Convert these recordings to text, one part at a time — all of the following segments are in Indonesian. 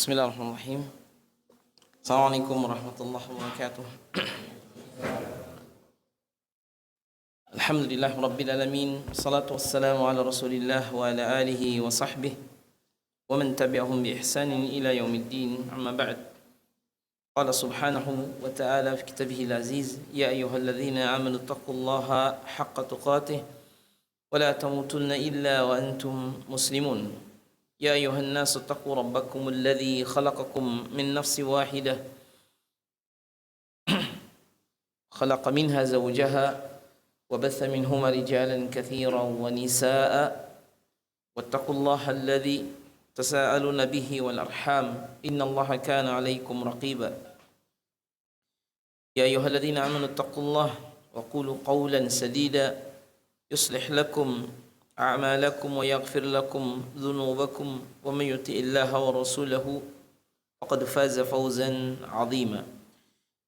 Bismillahirrahmanirrahim. Assalamualaikum warahmatullahi wabarakatuh. Alhamdulillah rabbil alamin. Wassalatu wassalamu ala Rasulillah wa ala alihi wa sahbihi wa man tabi'ahum bi ihsanin ila yaumiddin. Amma ba'd. Qala subhanahu wa ta'ala fi kitabihil aziz, ya ayyuhalladzina amanu taqullaha haqqa tuqatih wa la tamutunna illa wa antum muslimun. يا أيها الناس اتقوا ربكم الذي خلقكم من نفس واحدة خلق منها زوجها وبث منهما رجالا كثيرا ونساء واتقوا الله الذي تساءلون به والأرحام إن الله كان عليكم رقيبا يا أيها الذين آمنوا اتقوا الله وقولوا قولا سديدا يصلح لكم أعمالكم ويغفر لكم ذنوبكم ومن يطع الله ورسوله فقد فاز فوزا عظيما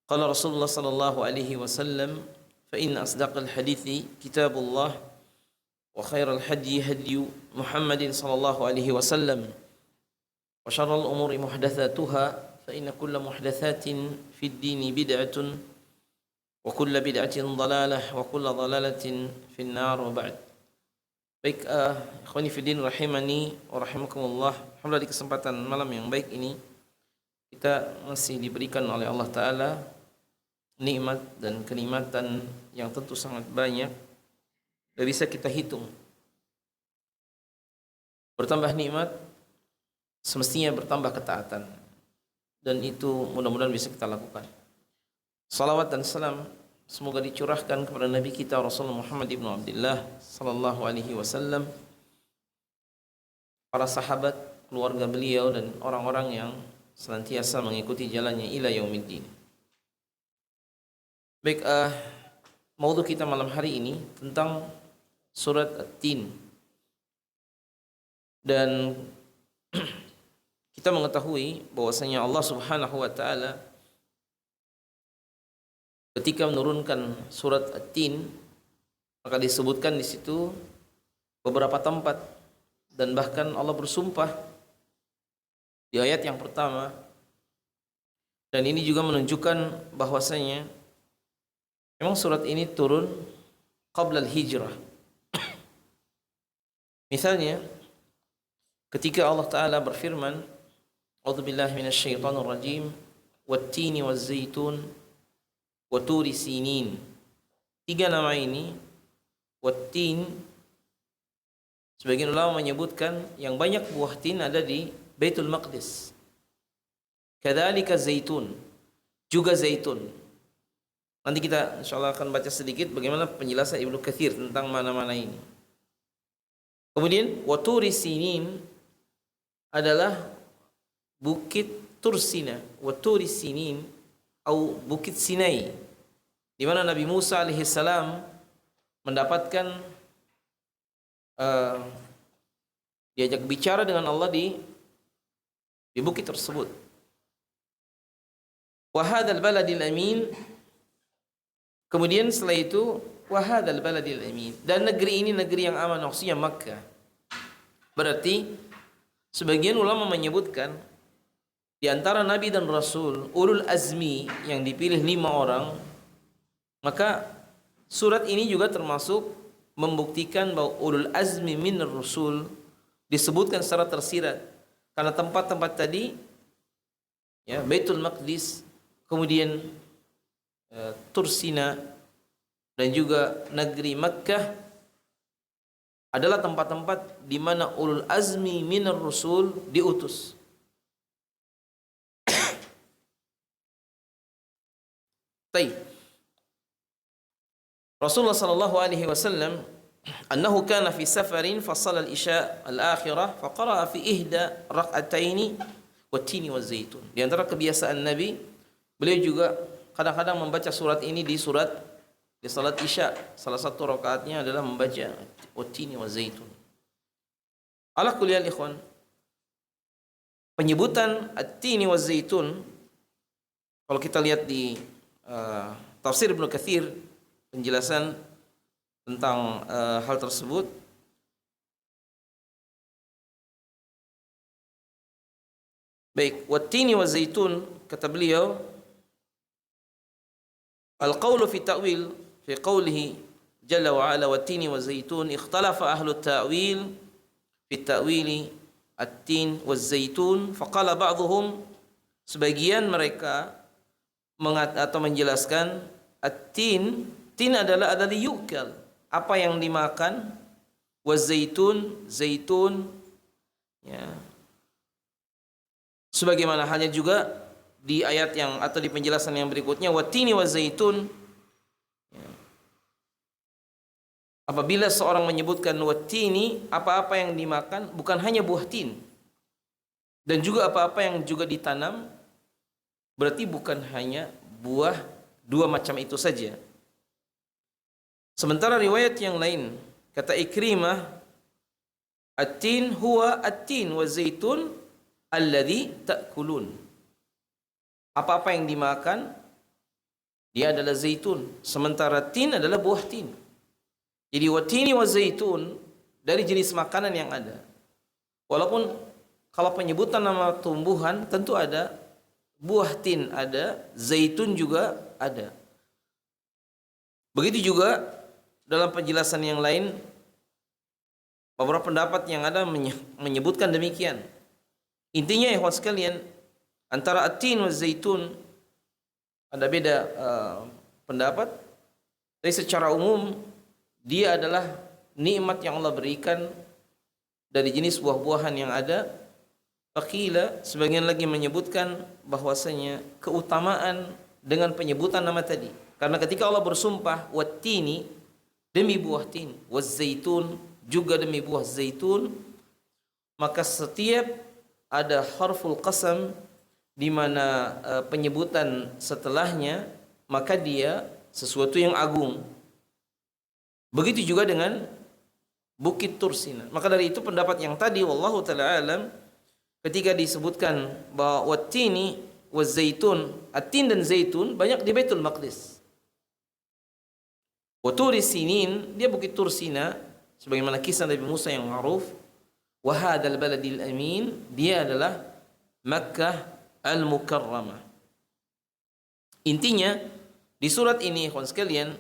قال رسول الله صلى الله عليه وسلم فإن أصدق الحديث كتاب الله وخير الهدي هدي محمد صلى الله عليه وسلم وشر الأمور محدثاتها فإن كل محدثات في الدين بدعة وكل بدعة ضلالة وكل ضلالة في النار وبعد. Baik, ikhwani fiddin rahimani wa rahimakumullah. Alhamdulillah, di kesempatan malam yang baik ini kita masih diberikan oleh Allah Ta'ala nikmat dan kenikmatan yang tentu sangat banyak, tidak bisa kita hitung. Bertambah nikmat semestinya bertambah ketaatan, dan itu mudah-mudahan bisa kita lakukan. Salawat dan salam semoga dicurahkan kepada Nabi kita Rasulullah Muhammad ibn Abdullah sallallahu alaihi wasallam, para sahabat, keluarga beliau, dan orang-orang yang senantiasa mengikuti jalannya ila yaumiddin. Baik, maudhu kita malam hari ini tentang surat At-Tin. Dan kita mengetahui bahwasanya Allah Subhanahu wa taala ketika menurunkan surat At-Tin, maka disebutkan di situ beberapa tempat, dan bahkan Allah bersumpah di ayat yang pertama. Dan ini juga menunjukkan bahwasanya memang surat ini turun qabla al-hijrah. Misalnya ketika Allah Ta'ala berfirman, A'udzubillahi minasyaitonir rajim, wat-tini waz-zaitun wa turi sinin. Tiga nama ini, wat-tin, sebagian ulama menyebutkan yang banyak buah tin ada di Baitul Maqdis. Kadzalika zaitun, juga zaitun. Nanti kita insyaallah akan baca sedikit bagaimana penjelasan Ibnu Katsir tentang mana-mana ini. Kemudian wa turi sinin adalah bukit Tursina, wa turi sinin atau bukit Sinai, di mana Nabi Musa alaihissalam mendapatkan diajak bicara dengan Allah di bukit tersebut. Wa hadzal baladil amin. Kemudian setelah itu wa hadzal baladil amin, dan negeri ini negeri yang aman, maksudnya Makkah. Berarti sebagian ulama menyebutkan di antara Nabi dan Rasul, ulul azmi yang dipilih 5 orang, maka surat ini juga termasuk membuktikan bahwa ulul azmi minar Rasul disebutkan secara tersirat. Karena tempat-tempat tadi, ya, Baitul Maqdis, kemudian Tursina, dan juga negeri Makkah adalah tempat-tempat di mana ulul azmi minar Rasul diutus. Rasulullah sallallahu alaihi wasallam annahu kana fi safarin fa shalla al-isya al-akhirah fa qara'a fi ihda rak'ataini wat-tini waz-zaitun. Di antara kebiasaan Nabi, beliau juga kadang-kadang membaca surat ini di salat isya. Salah satu rakaatnya adalah membaca wat-tini waz-zaitun. Ala kulli hal ikhwan, penyebutan at-tini waz-zaitun, kalau kita lihat di tafsir Ibnu Katsir, penjelasan tentang hal tersebut, Baik, wattini wa zaitun, kata beliau, al-qawlu fi ta'wil fi qawlihi jalla wa ala wattini wa zaitun, ikhtalafa ahlu ta'wil fi ta'wili at-tin wa zaitun, faqala ba'dhum, sebagian mereka atau menjelaskan at-tin, tin adalah yukal, apa yang dimakan, wa zaitun, zaitun, ya. Sebagaimana halnya juga di ayat yang atau di penjelasan yang berikutnya, wattini wa zaitun, ya. Apabila seorang menyebutkan wattini, apa-apa yang dimakan, bukan hanya buah tin, dan juga apa-apa yang juga ditanam, berarti bukan hanya buah dua macam itu saja. Sementara riwayat yang lain, kata Ikrimah, at-tin huwa at-tin wa zaitun alladhi ta'kulun. Apa-apa yang dimakan, dia adalah zaitun, sementara tin adalah buah tin. Jadi wattini wa zaitun dari jenis makanan yang ada. Walaupun kalau penyebutan nama tumbuhan tentu ada, buah tin ada, zaitun juga ada. Begitu juga dalam penjelasan yang lain, beberapa pendapat yang ada menyebutkan demikian. Intinya ikhwan sekalian, antara at-tin wa zaitun ada beda pendapat. Tapi secara umum dia adalah nikmat yang Allah berikan dari jenis buah-buahan yang ada. Faqila, sebagian lagi menyebutkan bahwasanya keutamaan dengan penyebutan nama tadi. Karena ketika Allah bersumpah wattini, demi buah tin, waz-zaitun, juga demi buah zaitun, maka setiap ada harful qasam di mana penyebutan setelahnya, maka dia sesuatu yang agung. Begitu juga dengan Bukit Tursina. Maka dari itu pendapat yang tadi, wallahu taala alam, ketika disebutkan bahwa wattini waz-zaitun, at-tin dan zaitun banyak di Baitul Maqdis. Wa turi sinin, dia Bukit Tursina, sebagaimana kisah Nabi Musa yang ma'ruf. Wa hadzal baladil amin, dia adalah Makkah al-Mukarramah. Intinya di surat ini ikhwan sekalian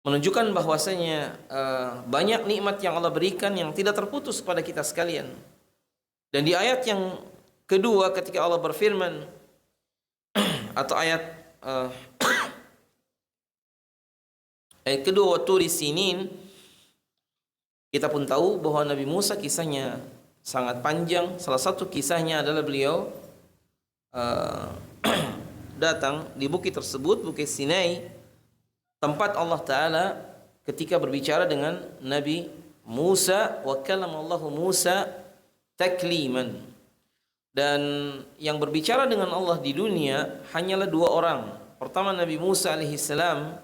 menunjukkan bahwasanya banyak nikmat yang Allah berikan yang tidak terputus kepada kita sekalian. Dan di ayat yang kedua ketika Allah berfirman, atau ayat ayat kedua, wa turi sinin, kita pun tahu bahwa Nabi Musa kisahnya sangat panjang. Salah satu kisahnya adalah beliau datang di bukit tersebut, Bukit Sinai, tempat Allah Ta'ala ketika berbicara dengan Nabi Musa, wa kallamallahu Musa takliman. Dan yang berbicara dengan Allah di dunia hanyalah dua orang. Pertama Nabi Musa alaihissalam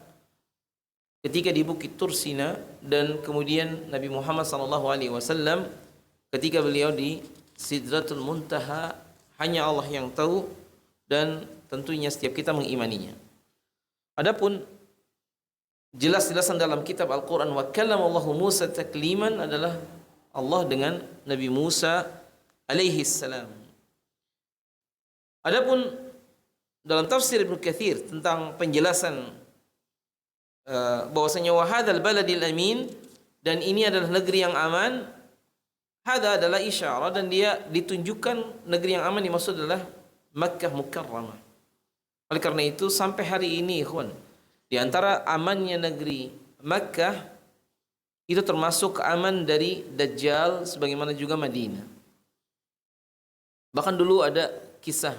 ketika di Bukit Tursina, dan kemudian Nabi Muhammad SAW ketika beliau di Sidratul Muntaha. Hanya Allah yang tahu, dan tentunya setiap kita mengimaninya. Adapun jelas-jelasan dalam kitab Al-Quran, wa kallamallahu Musa takliman, adalah Allah dengan Nabi Musa alaihissalam. Adapun dalam tafsir Ibnu Katsir tentang penjelasan bahwasanya wa hadzal baladil amin, dan ini adalah negeri yang aman, hadza adalah isyarat, dan dia ditunjukkan negeri yang aman dimaksud adalah Makkah Mukarramah. Oleh karena itu sampai hari ini ikhwan, di antara amannya negeri Makkah itu termasuk aman dari Dajjal, sebagaimana juga Madinah. Bahkan dulu ada kisah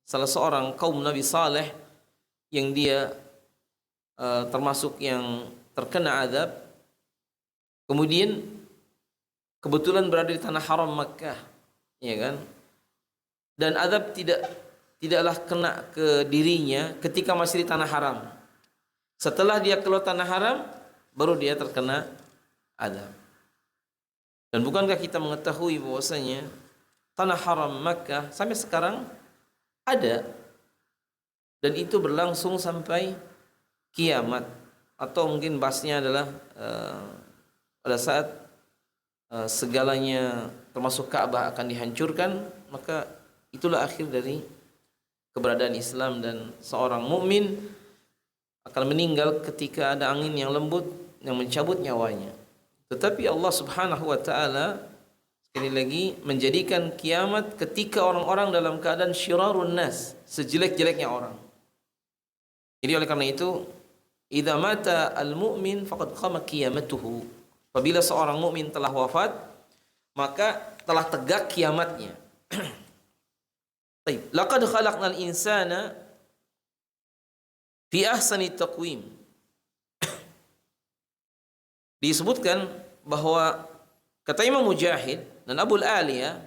salah seorang kaum Nabi Saleh yang dia termasuk yang terkena azab, kemudian kebetulan berada di tanah haram Makkah, ya kan? Dan azab tidaklah kena ke dirinya ketika masih di tanah haram. Setelah dia keluar tanah haram, baru dia terkena azab. Dan bukankah kita mengetahui bahwasanya tanah haram Makkah sampai sekarang ada, dan itu berlangsung sampai kiamat, atau mungkin bahasnya adalah pada saat segalanya termasuk Ka'bah akan dihancurkan, maka Itulah akhir dari keberadaan Islam, dan seorang mukmin akan meninggal ketika ada angin yang lembut yang mencabut nyawanya. Tetapi Allah Subhanahu wa taala sekali lagi menjadikan kiamat ketika orang-orang dalam keadaan syirarun nas, sejelek-jeleknya orang. Jadi oleh karena itu, idza mata al-mu'min faqad qama qiyamatuhu. Apabila seorang mukmin telah wafat, maka telah tegak kiamatnya. Baik, laqad khalaqnal insana fi ahsani taqwim. Disebutkan bahwa kata Imam Mujahid dan Abu Aliyah,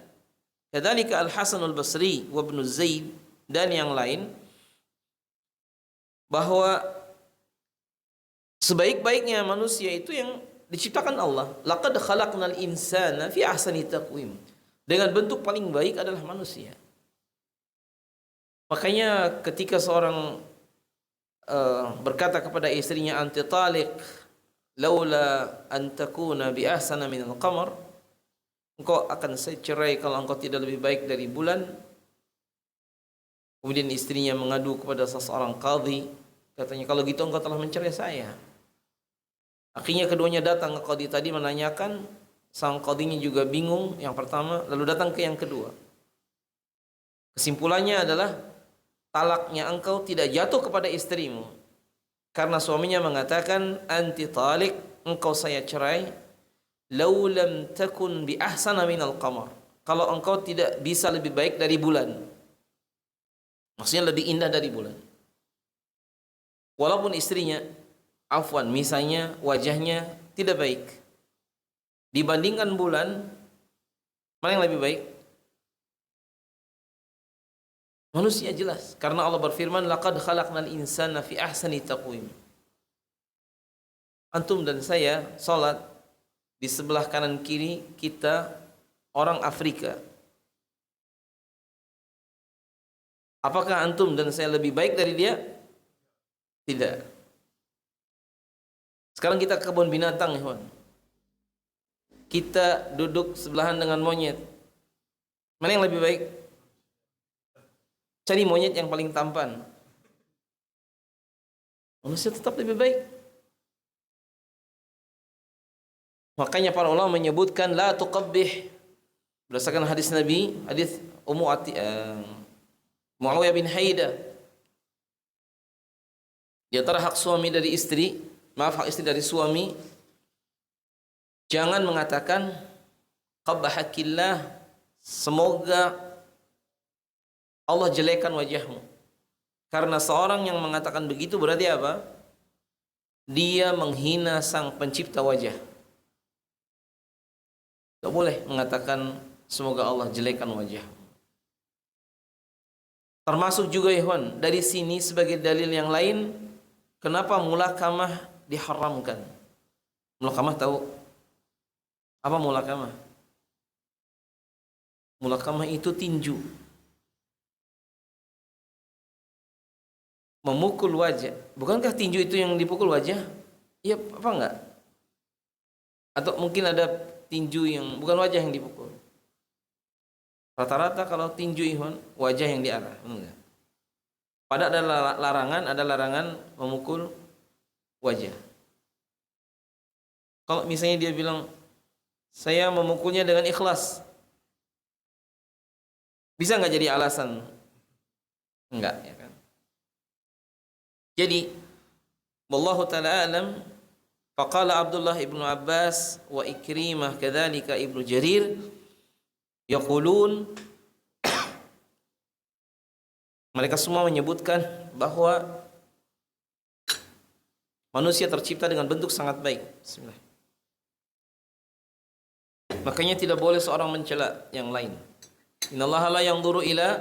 kadzalika Al-Hasan Al-Basri wa Ibnu Zaid dan yang lain, bahwa sebaik-baiknya manusia itu yang diciptakan Allah. Laqad khalaqnal insana fi ahsani taqwim. Dengan bentuk paling baik adalah manusia. Makanya ketika seorang berkata kepada istrinya, anti taliq laula an takuna bi ahsana min al-qamar, engkau akan saya cerai kalau engkau tidak lebih baik dari bulan. Kemudian istrinya mengadu kepada seseorang qadhi, katanya, kalau gitu engkau telah mencerai saya. Akhirnya keduanya datang ke qadhi tadi menanyakan, sang qadhinya juga bingung yang pertama, lalu datang ke yang kedua. Kesimpulannya adalah talaknya engkau tidak jatuh kepada istrimu, karena suaminya mengatakan, anti talik, engkau saya cerai, lau lam takun bi ahsana minal qamar, kalau engkau tidak bisa lebih baik dari bulan. Maksudnya lebih indah dari bulan. Walaupun istrinya, afwan, misalnya wajahnya tidak baik, dibandingkan bulan, mana yang lebih baik? Manusia jelas, karena Allah berfirman, laqad khalaqnal insana fi ahsani taqwim. Antum dan saya salat di sebelah kanan kiri kita orang Afrika. Apakah antum dan saya lebih baik dari dia? Tidak. Sekarang kita ke kebun binatang, ikhwan. Kita duduk sebelahan dengan monyet. Mana yang lebih baik? Cari monyet yang paling tampan. Manusia tetap lebih baik. Makanya para ulama menyebutkan la tuqabbih, berdasarkan hadis Nabi, hadis Muawiyah bin Haida. Di antara hak suami dari istri, hak istri dari suami, jangan mengatakan qabbahakillah, semoga Allah jelekan wajahmu. Karena seorang yang mengatakan begitu berarti apa? Dia menghina sang pencipta wajah. Tidak boleh mengatakan semoga Allah jelekan wajahmu. Termasuk juga, ikhwan, dari sini sebagai dalil yang lain, kenapa mulakamah diharamkan. Mulakamah tahu apa mulakamah? Mulakamah itu tinju. Memukul wajah. Bukankah tinju itu yang dipukul wajah? Iya apa enggak? Atau mungkin ada tinju yang bukan wajah yang dipukul. Rata-rata kalau tinju, ikhwan, wajah yang diarah, enggak. Pada ada larangan memukul wajah. Kalau misalnya dia bilang, saya memukulnya dengan ikhlas, bisa nggak jadi alasan? Enggak, ya kan? Jadi, wallahu ta'ala alam, faqala Abdullah ibnu Abbas wa Ikrimah kadzalika ibnu Jarir yaqulun, mereka semua menyebutkan bahwa manusia tercipta dengan bentuk sangat baik. Bismillah. Makanya tidak boleh seorang mencela yang lain. Innallaha la yanzuru ila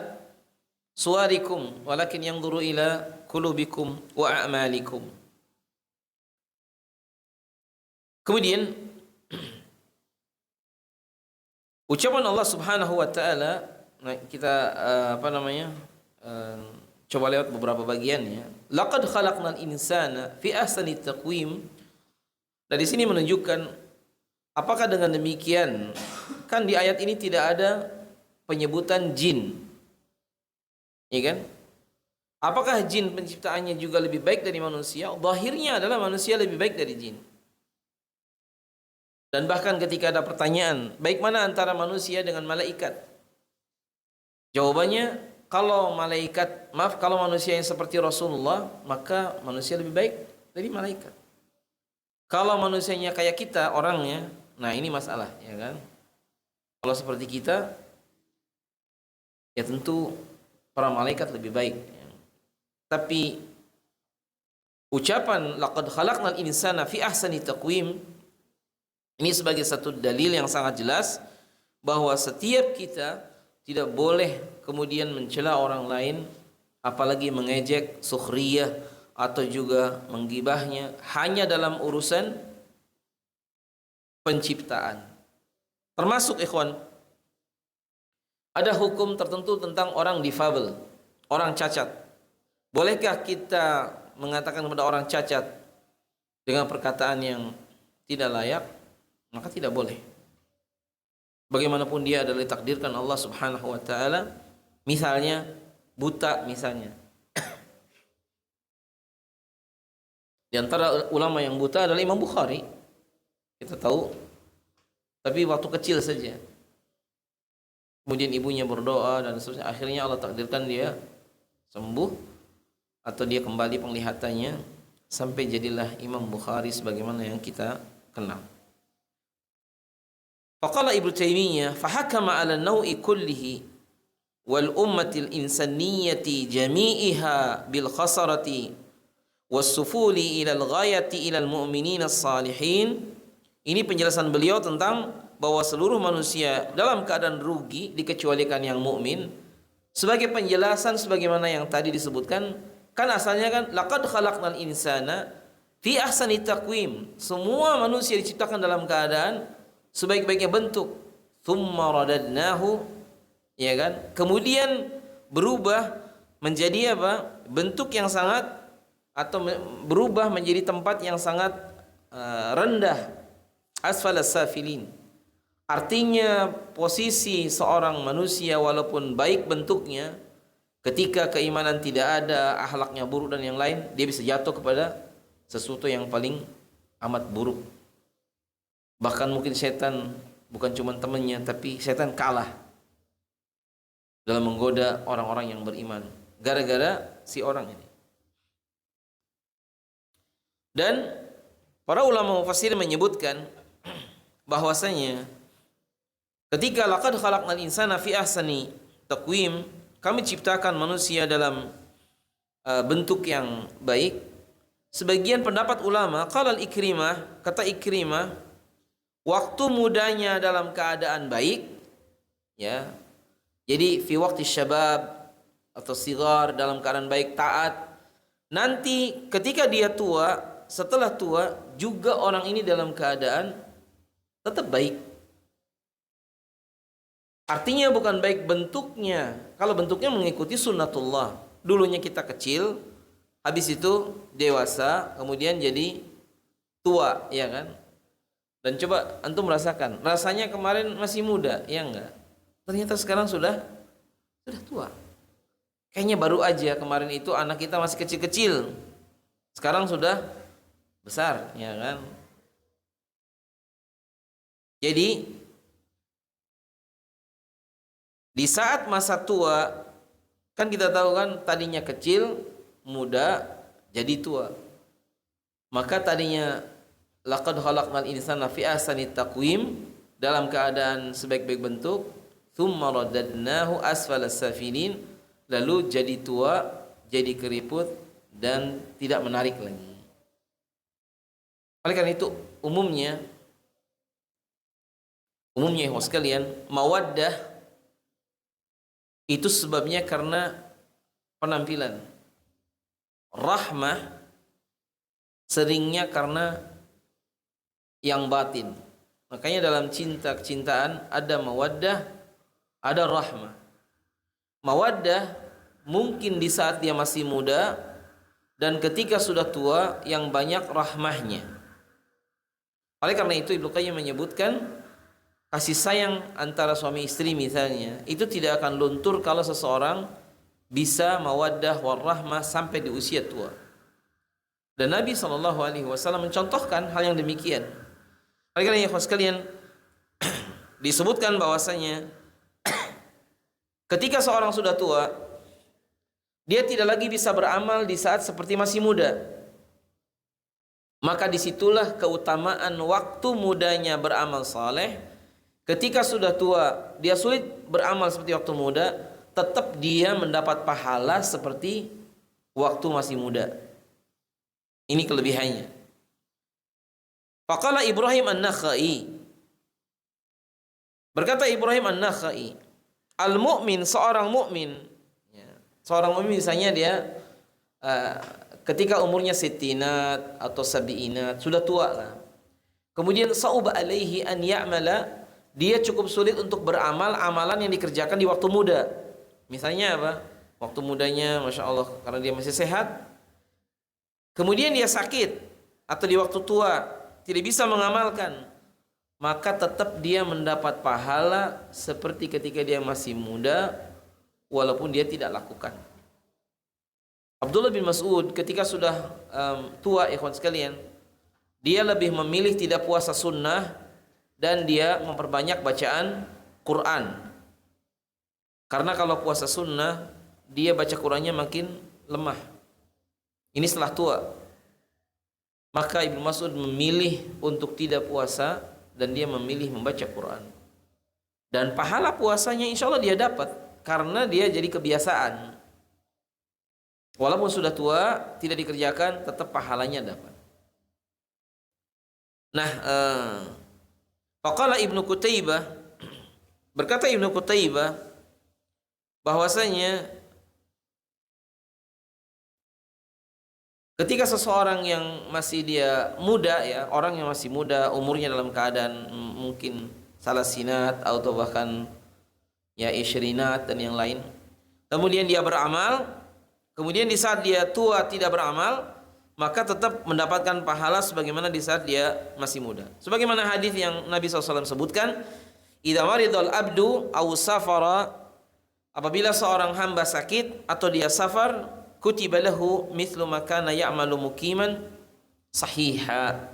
suwarikum walakin yanzuru ila qulubikum wa a'malikum. Kemudian ucapan Allah Subhanahu wa taala, kita coba lewat beberapa bagiannya. Laqad khalaqnal insana fi ahsani taqwim. Dari sini menunjukkan, apakah dengan demikian kan di ayat ini tidak ada penyebutan jin, Ya kan? Apakah jin penciptaannya juga lebih baik dari manusia? Zahirnya adalah manusia lebih baik dari jin. Dan bahkan ketika ada pertanyaan, baik mana antara manusia dengan malaikat? Jawabannya, kalau manusia yang seperti Rasulullah, maka manusia lebih baik dari malaikat. Kalau manusianya kayak kita orangnya, nah ini masalah, ya kan? Kalau seperti kita, ya tentu para malaikat lebih baik. Tapi ucapan laqad khalaqnal insana fi ahsani taqwim ini sebagai satu dalil yang sangat jelas bahwa setiap kita tidak boleh kemudian mencela orang lain, apalagi mengejek, sukhriyah atau juga menggibahnya hanya dalam urusan penciptaan. Termasuk ikhwan, ada hukum tertentu tentang orang difabel, orang cacat. Bolehkah kita mengatakan kepada orang cacat dengan perkataan yang tidak layak? Maka tidak boleh. Bagaimanapun dia adalah ditakdirkan Allah Subhanahu wa taala, misalnya buta misalnya. Di antara ulama yang buta adalah Imam Bukhari. Kita tahu, tapi waktu kecil saja. Kemudian ibunya berdoa dan seterusnya, akhirnya Allah takdirkan dia sembuh atau dia kembali penglihatannya sampai jadilah Imam Bukhari sebagaimana yang kita kenal. Faqala Ibnu Taimiyah fahakama 'ala an-naw'i kullihi wal ummatil insaniyyati jami'iha bil khasarati was sufuli ila al-ghayati ila al-mu'minin as-salihin. Ini penjelasan beliau tentang bahwa seluruh manusia dalam keadaan rugi dikecualikan yang mukmin. Sebagai penjelasan sebagaimana yang tadi disebutkan, kan asalnya kan laqad khalaqnal insana fi ahsani taqwim. Semua manusia diciptakan dalam keadaan sebaik-baiknya bentuk. Tsumma radadnahu, ya kan? Kemudian berubah menjadi apa? Bentuk yang sangat atau berubah menjadi tempat yang sangat rendah. Asfalas safilin. Artinya posisi seorang manusia walaupun baik bentuknya, ketika keimanan tidak ada, akhlaknya buruk dan yang lain, dia bisa jatuh kepada sesuatu yang paling amat buruk. Bahkan mungkin setan bukan cuma temannya, tapi setan kalah dalam menggoda orang-orang yang beriman gara-gara si orang ini. Dan para ulama mufassir menyebutkan bahwasanya ketika laqad khalaqnal insana fi ahsani taqwim, kami ciptakan manusia dalam bentuk yang baik. Sebagian pendapat ulama, qala al-Ikrimah, kata Ikrimah, waktu mudanya dalam keadaan baik, ya. Jadi fi waqti syabab atau sigar, dalam keadaan baik, taat. Nanti ketika dia tua, setelah tua juga orang ini dalam keadaan tetap baik. Artinya bukan baik bentuknya. Kalau bentuknya mengikuti sunnatullah. Dulunya kita kecil, habis itu dewasa, kemudian jadi tua, ya kan? Dan coba antum merasakan, rasanya kemarin masih muda, ya enggak? Ternyata sekarang sudah tua. Kayaknya baru aja kemarin itu anak kita masih kecil-kecil. Sekarang sudah besar, ya kan? Jadi di saat masa tua, kan kita tahu kan tadinya kecil, muda, jadi tua. Maka tadinya laqad khalaqnal insana fi ahsani taqwim, dalam keadaan sebaik-baik bentuk, tsumma radadnahu asfalas safilin, lalu jadi tua, jadi keriput dan tidak menarik lagi. Oleh karena itu umumnya ya sekalian, mawaddah itu sebabnya karena penampilan. Rahmah seringnya karena yang batin. Makanya dalam kecintaan ada mawaddah, ada rahmah. Mawaddah mungkin di saat dia masih muda, dan ketika sudah tua yang banyak rahmahnya. Oleh karena itu Ibnu Qayyim menyebutkan kasih sayang antara suami istri misalnya, itu tidak akan luntur kalau seseorang bisa mawaddah warahmah sampai di usia tua. Dan Nabi SAW mencontohkan hal yang demikian. Oleh karena itu sekalian, disebutkan bahwasanya ketika seorang sudah tua, dia tidak lagi bisa beramal di saat seperti masih muda. Maka disitulah keutamaan waktu mudanya beramal saleh. Ketika sudah tua, dia sulit beramal seperti waktu muda, tetap dia mendapat pahala seperti waktu masih muda. Ini kelebihannya. Faqala Ibrahim An-Nakhai, berkata Ibrahim An-Nakhai, al-mu'min, seorang mukmin, seorang mukmin misalnya dia ketika umurnya sittinat atau sabi'inat, sudah tua lah. Kemudian sa'uba alaihi an ya'mala, dia cukup sulit untuk beramal amalan yang dikerjakan di waktu muda. Misalnya apa? Waktu mudanya Masya Allah karena dia masih sehat. Kemudian dia sakit atau di waktu tua tidak bisa mengamalkan, maka tetap dia mendapat pahala seperti ketika dia masih muda, walaupun dia tidak lakukan. Abdullah bin Mas'ud ketika sudah tua, ikhwan sekalian, dia lebih memilih tidak puasa sunnah dan dia memperbanyak bacaan Quran. Karena kalau puasa sunnah, dia baca Qurannya makin lemah. Ini setelah tua. Maka Ibnu Mas'ud memilih untuk tidak puasa dan dia memilih membaca Quran. Dan pahala puasanya insya Allah dia dapat karena dia jadi kebiasaan. Walaupun sudah tua, tidak dikerjakan, tetap pahalanya dapat. Nah, faqala Ibnu Qutaibah, berkata Ibnu Qutaibah bahwasanya ketika seseorang yang masih dia muda, ya, orang yang masih muda, umurnya dalam keadaan mungkin salasinat atau bahkan ya isyrinat dan yang lain, kemudian dia beramal, kemudian di saat dia tua tidak beramal, maka tetap mendapatkan pahala sebagaimana di saat dia masih muda. Sebagaimana hadis yang Nabi SAW sebutkan, idza maridal abdu aw safara, apabila seorang hamba sakit atau dia safar, kutiba lahu mithlu ma kana ya'malu muqiman sahiha.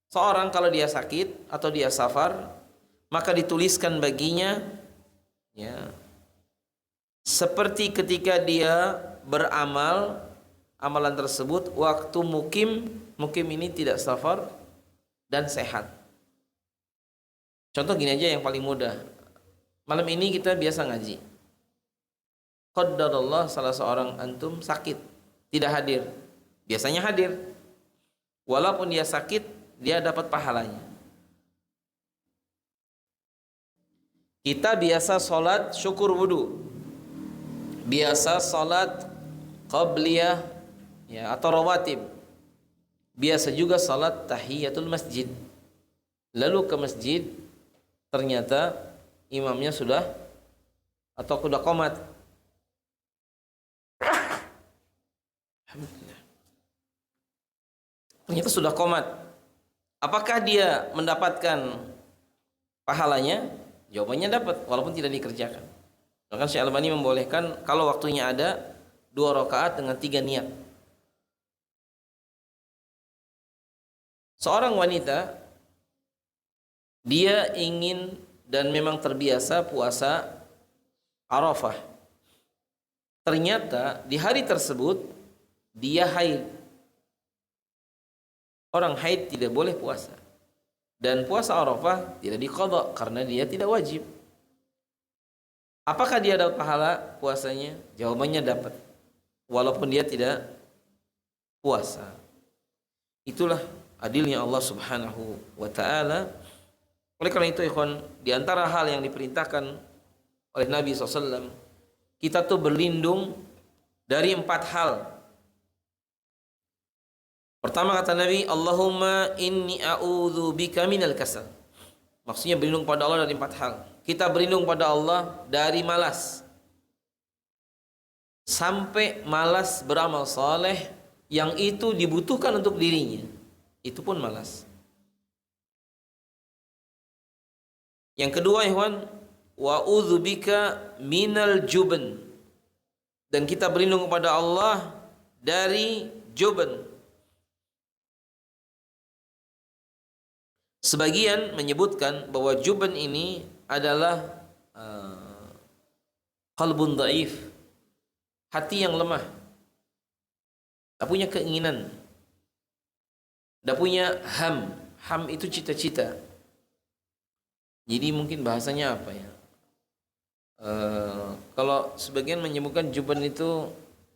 Seorang kalau dia sakit atau dia safar, maka dituliskan baginya ya seperti ketika dia beramal amalan tersebut waktu mukim ini tidak safar dan sehat. Contoh gini aja yang paling mudah. Malam ini kita biasa ngaji. Qaddarallah salah seorang antum sakit, tidak hadir. Biasanya hadir. Walaupun dia sakit, dia dapat pahalanya. Kita biasa sholat syukur wudu, biasa sholat qabliyah ya, atau rawatib, biasa juga sholat tahiyatul masjid. Lalu ke masjid, ternyata imamnya sudah atau sudah qomat. Ternyata sudah qomat. Apakah dia mendapatkan pahalanya? Jawabannya dapat, walaupun tidak dikerjakan. Bahkan Syekh Albani membolehkan kalau waktunya ada 2 rakaat dengan 3 niat. Seorang wanita, dia ingin dan memang terbiasa puasa Arafah. Ternyata di hari tersebut dia haid. Orang haid tidak boleh puasa. Dan puasa Arafah tidak diqadha karena dia tidak wajib. Apakah dia dapat pahala puasanya? Jawabannya dapat, walaupun dia tidak puasa. Itulah adilnya Allah Subhanahu wa ta'ala. Oleh karena itu ikhwan, di antara hal yang diperintahkan oleh Nabi SAW, kita tuh berlindung dari 4 hal. Pertama kata Nabi, Allahumma inni a'udzu bika minal kasal. Maksudnya berlindung pada Allah dari 4 hal. Kita berlindung pada Allah dari malas. Sampai malas beramal saleh yang itu dibutuhkan untuk dirinya. Itu pun malas. Yang kedua ikhwan, wa udzubika minal jubn, Dan kita berlindung kepada Allah dari juban. Sebagian menyebutkan bahwa juban ini adalah qalbun dhaif, hati yang lemah, tak punya keinginan, tak punya ham. Ham itu cita-cita. Jadi mungkin bahasanya apa ya? Kalau sebagian menyebutkan juban itu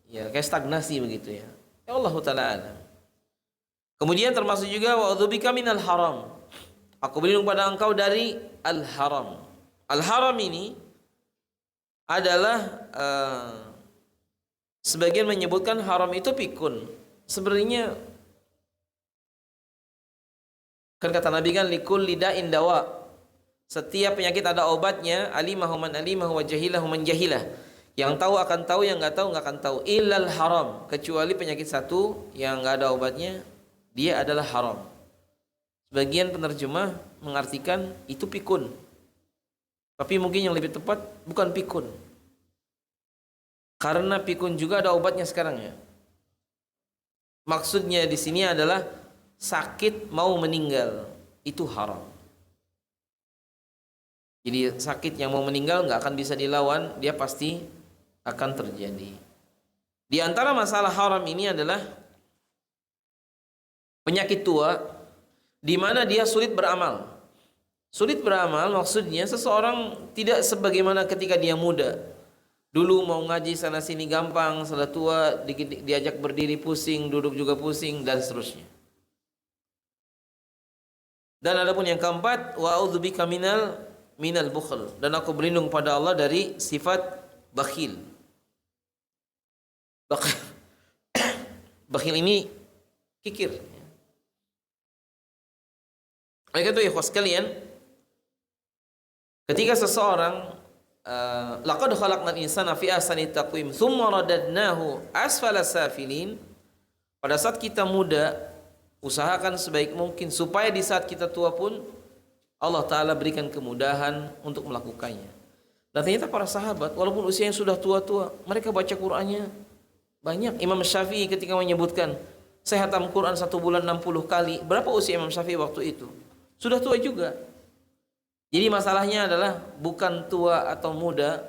ya kayak stagnasi begitu ya. Ya Allah taala alam. Kemudian termasuk juga wa adzubika minal haram. Aku berlindung pada engkau dari al-haram. Al-haram ini adalah sebagian menyebutkan haram itu pikun. Sebenarnya kan kata Nabi kan likulli da'in dawa. Setiap penyakit ada obatnya, alimahu man alimahu wa jahilahu man jahilah. Yang tahu akan tahu, yang enggak tahu enggak akan tahu. Illal haram, kecuali penyakit satu yang enggak ada obatnya, dia adalah haram. Sebagian penerjemah mengartikan itu pikun. Tapi mungkin yang lebih tepat bukan pikun. Karena pikun juga ada obatnya sekarang ya. Maksudnya di sini adalah sakit mau meninggal, itu haram. Jadi sakit yang mau meninggal nggak akan bisa dilawan, dia pasti akan terjadi. Di antara masalah haram ini adalah penyakit tua, di mana dia sulit beramal. Sulit beramal maksudnya seseorang tidak sebagaimana ketika dia muda. Dulu mau ngaji sana sini gampang, setelah tua diajak berdiri pusing, duduk juga pusing, dan seterusnya. Dan adapun yang keempat, wa a'udzubika minal bukhl, dan aku berlindung pada Allah dari sifat bakhil. Bakhil ini kikir. Oleh itu ikhwas sekalian, ketika seseorang laqad khalaqnal insana fi ahsani taqwim tsumma radadnahu asfala safilin, pada saat kita muda usahakan sebaik mungkin supaya di saat kita tua pun Allah Ta'ala berikan kemudahan untuk melakukannya. Dan ternyata para sahabat walaupun usianya sudah tua-tua, mereka baca Qur'annya banyak. Imam Syafi'i ketika menyebutkan saya hatam Quran 1 bulan 60 kali. Berapa usia Imam Syafi'i waktu itu? Sudah tua juga. Jadi masalahnya adalah bukan tua atau muda,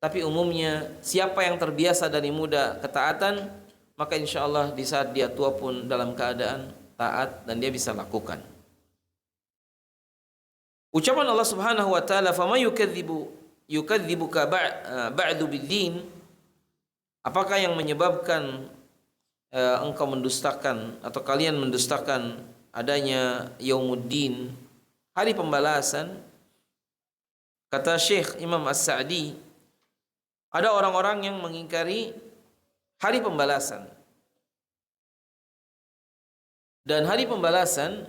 tapi umumnya siapa yang terbiasa dari muda ketaatan, maka insya Allah di saat dia tua pun dalam keadaan taat dan dia bisa lakukan. Ucapan Allah Subhanahu wa taala, "Fama yukadzibuka ba'du bid-din?" Apakah yang menyebabkan engkau mendustakan atau kalian mendustakan adanya Yaumuddin, hari pembalasan? Kata Syekh Imam As-Sa'di, ada orang-orang yang mengingkari hari pembalasan. Dan hari pembalasan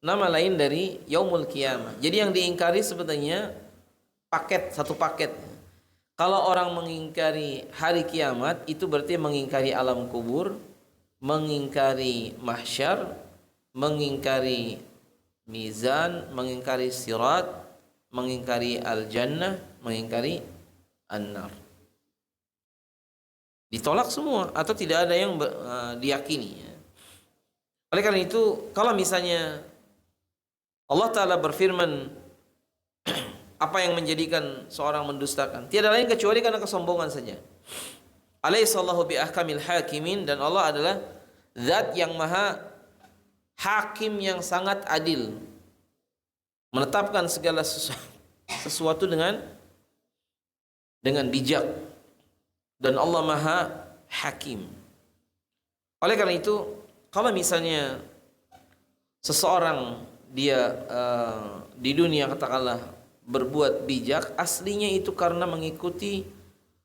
nama lain dari Yaumul Qiyamah. Jadi yang diingkari sebenarnya satu paket. Kalau orang mengingkari hari kiamat, itu berarti mengingkari alam kubur, mengingkari mahsyar, mengingkari mizan, mengingkari sirat, mengingkari al-jannah, mengingkari an-nar. Ditolak semua atau tidak ada yang diyakini. Oleh karena itu, kalau misalnya Allah Ta'ala berfirman, apa yang menjadikan seorang mendustakan? Tiada lain kecuali karena kesombongan saja. Alaihissallahu biahkamil hakimin, dan Allah adalah zat yang maha hakim yang sangat adil, menetapkan segala sesuatu dengan bijak, dan Allah maha hakim. Oleh karena itu, kalau misalnya seseorang dia di dunia katakanlah berbuat bijak, aslinya itu karena mengikuti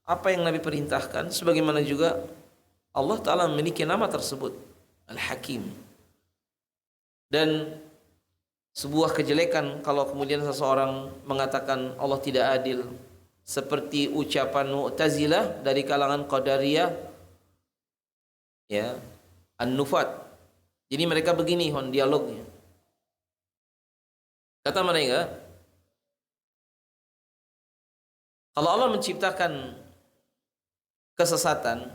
apa yang Nabi perintahkan, sebagaimana juga Allah Ta'ala memiliki nama tersebut, Al-Hakim. Dan sebuah kejelekan kalau kemudian seseorang mengatakan Allah tidak adil, seperti ucapan Mu'tazilah dari kalangan Qadariyah, ya, An-Nufat. Jadi mereka begini dialognya. Kata mereka, kalau Allah menciptakan kesesatan,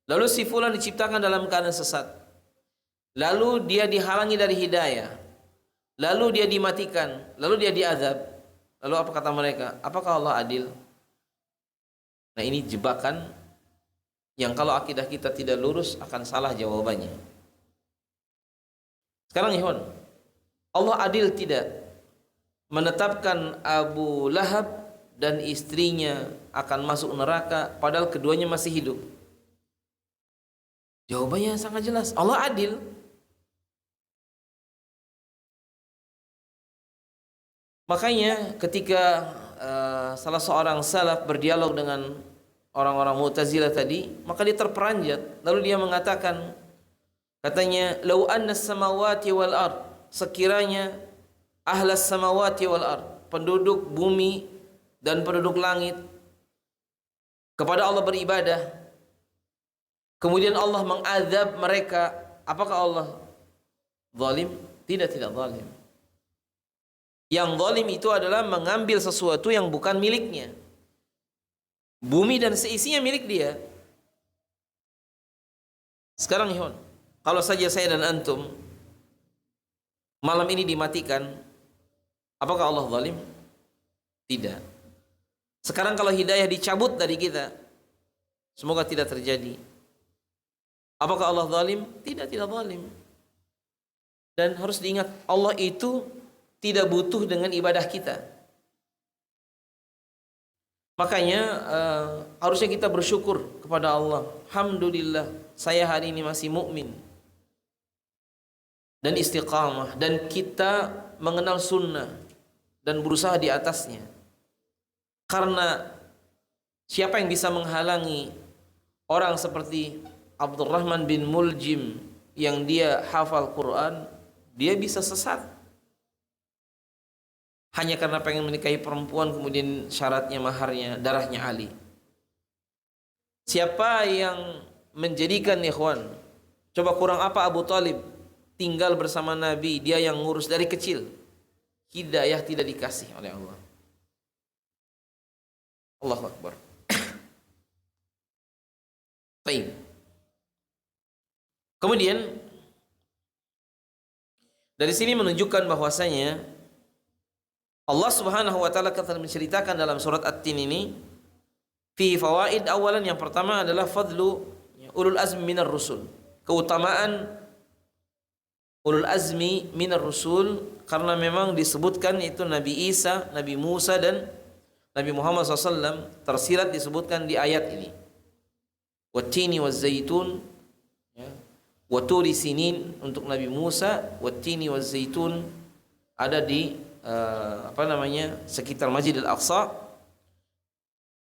lalu si fulan diciptakan dalam keadaan sesat, lalu dia dihalangi dari hidayah, lalu dia dimatikan, lalu dia diazab, lalu apa kata mereka? Apakah Allah adil? Nah, ini jebakan yang kalau akidah kita tidak lurus akan salah jawabannya. Sekarang ikhwan, Allah adil tidak menetapkan Abu Lahab dan istrinya akan masuk neraka padahal keduanya masih hidup? Jawabannya sangat jelas, Allah adil. Makanya ketika salah seorang salaf berdialog dengan orang-orang Mu'tazilah tadi, maka dia terperanjat, lalu dia mengatakan, katanya, "Lau anna samawati wal ard", sekiranya ahlas samawati wal ard, penduduk bumi dan penduduk langit, kepada Allah beribadah, kemudian Allah mengazab mereka, apakah Allah zalim? Tidak zalim. Yang zalim itu adalah mengambil sesuatu yang bukan miliknya. Bumi dan seisinya milik dia. Sekarang ikhwan, kalau saja saya dan antum malam ini dimatikan, apakah Allah zalim? Tidak. Sekarang kalau hidayah dicabut dari kita, semoga tidak terjadi, apakah Allah zalim? Tidak zalim. Dan harus diingat, Allah itu tidak butuh dengan ibadah kita. Makanya harusnya kita bersyukur kepada Allah. Alhamdulillah, saya hari ini masih mukmin dan istiqamah, dan kita mengenal sunnah dan berusaha di atasnya. Karena siapa yang bisa menghalangi orang seperti Abdurrahman bin Muljim yang dia hafal Quran, dia bisa sesat hanya karena pengen menikahi perempuan, kemudian syaratnya maharnya darahnya Ali. Siapa yang menjadikan, ikhwan, coba kurang apa Abu Talib tinggal bersama Nabi, dia yang ngurus dari kecil. Hidayah tidak dikasih oleh Allah. Allahu Akbar. Baik. Kemudian dari sini menunjukkan bahwasanya Allah Subhanahu wa taala akan menceritakan dalam surat At-Tin ini fi fawaid. Awalan, yang pertama adalah fadlu ulul azmi minar rusul, keutamaan ulul azmi minar rusul, karena memang disebutkan itu Nabi Isa, Nabi Musa dan Nabi Muhammad SAW tersirat disebutkan di ayat ini. Wattini wazzaitun, ya, waturi sinin untuk Nabi Musa, wattini wazzaitun ada di sekitar Masjidil Aqsa.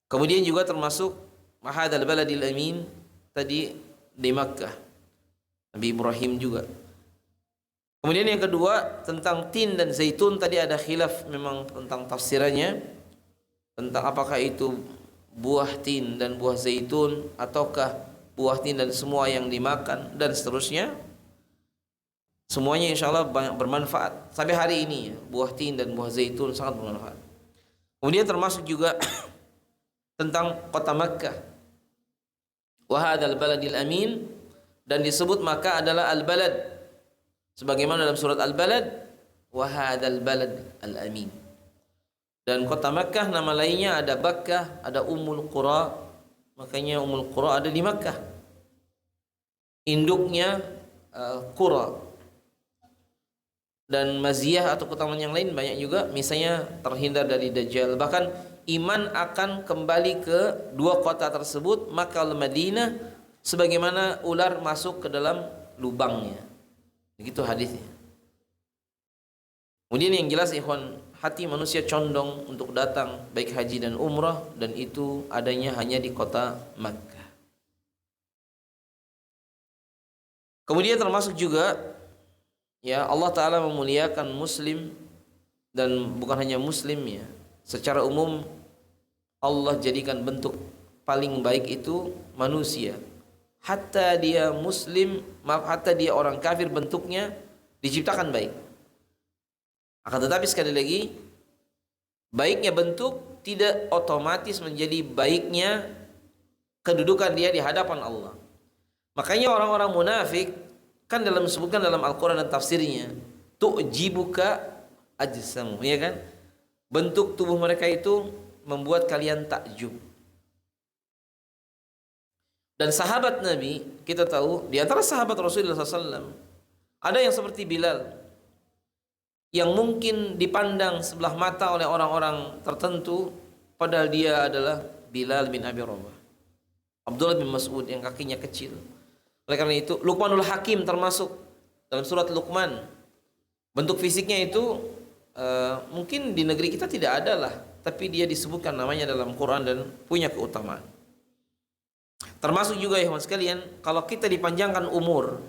Kemudian juga termasuk mahadal baladil amin tadi di Makkah, Nabi Ibrahim juga. Kemudian yang kedua tentang tin dan zaitun, tadi ada khilaf memang tentang tafsirannya, tentang apakah itu buah tin dan buah zaitun ataukah buah tin dan semua yang dimakan dan seterusnya. Semuanya insya Allah banyak bermanfaat. Sampai hari ini ya, buah tin dan buah zaitun sangat bermanfaat. Kemudian termasuk juga tentang kota Makkah. Wa hadzal baladil amin, dan disebut Makkah adalah al-balad. Sebagaimana dalam surat Al-Balad, wa hadzal balad al-amin. Dan kota Makkah nama lainnya ada Bakkah, ada Ummul Qura. Makanya Ummul Qura ada di Makkah. Induknya Qura. Dan maziyah atau keutamaan yang lain banyak juga, misalnya terhindar dari Dajjal. Bahkan iman akan kembali ke dua kota tersebut, Makkah dan Madinah, sebagaimana ular masuk ke dalam lubangnya. Begitu hadisnya. Kemudian yang jelas ikhwan, hati manusia condong untuk datang baik haji dan umrah, dan itu adanya hanya di kota Makkah. Kemudian termasuk juga, ya, Allah Ta'ala memuliakan muslim, dan bukan hanya muslim ya, secara umum Allah jadikan bentuk paling baik itu manusia. Hatta dia muslim, hatta dia orang kafir, bentuknya diciptakan baik. Akan tetapi sekali lagi, baiknya bentuk tidak otomatis menjadi baiknya kedudukan dia di hadapan Allah. Makanya orang-orang munafik kan disebutkan dalam Al-Qur'an dan tafsirnya, tu'jibuka ajsamu, ya kan? Bentuk tubuh mereka itu membuat kalian takjub. Dan sahabat Nabi, kita tahu di antara sahabat Rasulullah SAW ada yang seperti Bilal, yang mungkin dipandang sebelah mata oleh orang-orang tertentu, padahal dia adalah Bilal bin Abi Rabah, Abdullah bin Mas'ud yang kakinya kecil. Oleh karena itu Luqmanul Hakim termasuk dalam surat Luqman. Bentuk fisiknya itu mungkin di negeri kita tidak ada lah, tapi dia disebutkan namanya dalam Quran dan punya keutamaan. Termasuk juga ya sekalian, kalau kita dipanjangkan umur,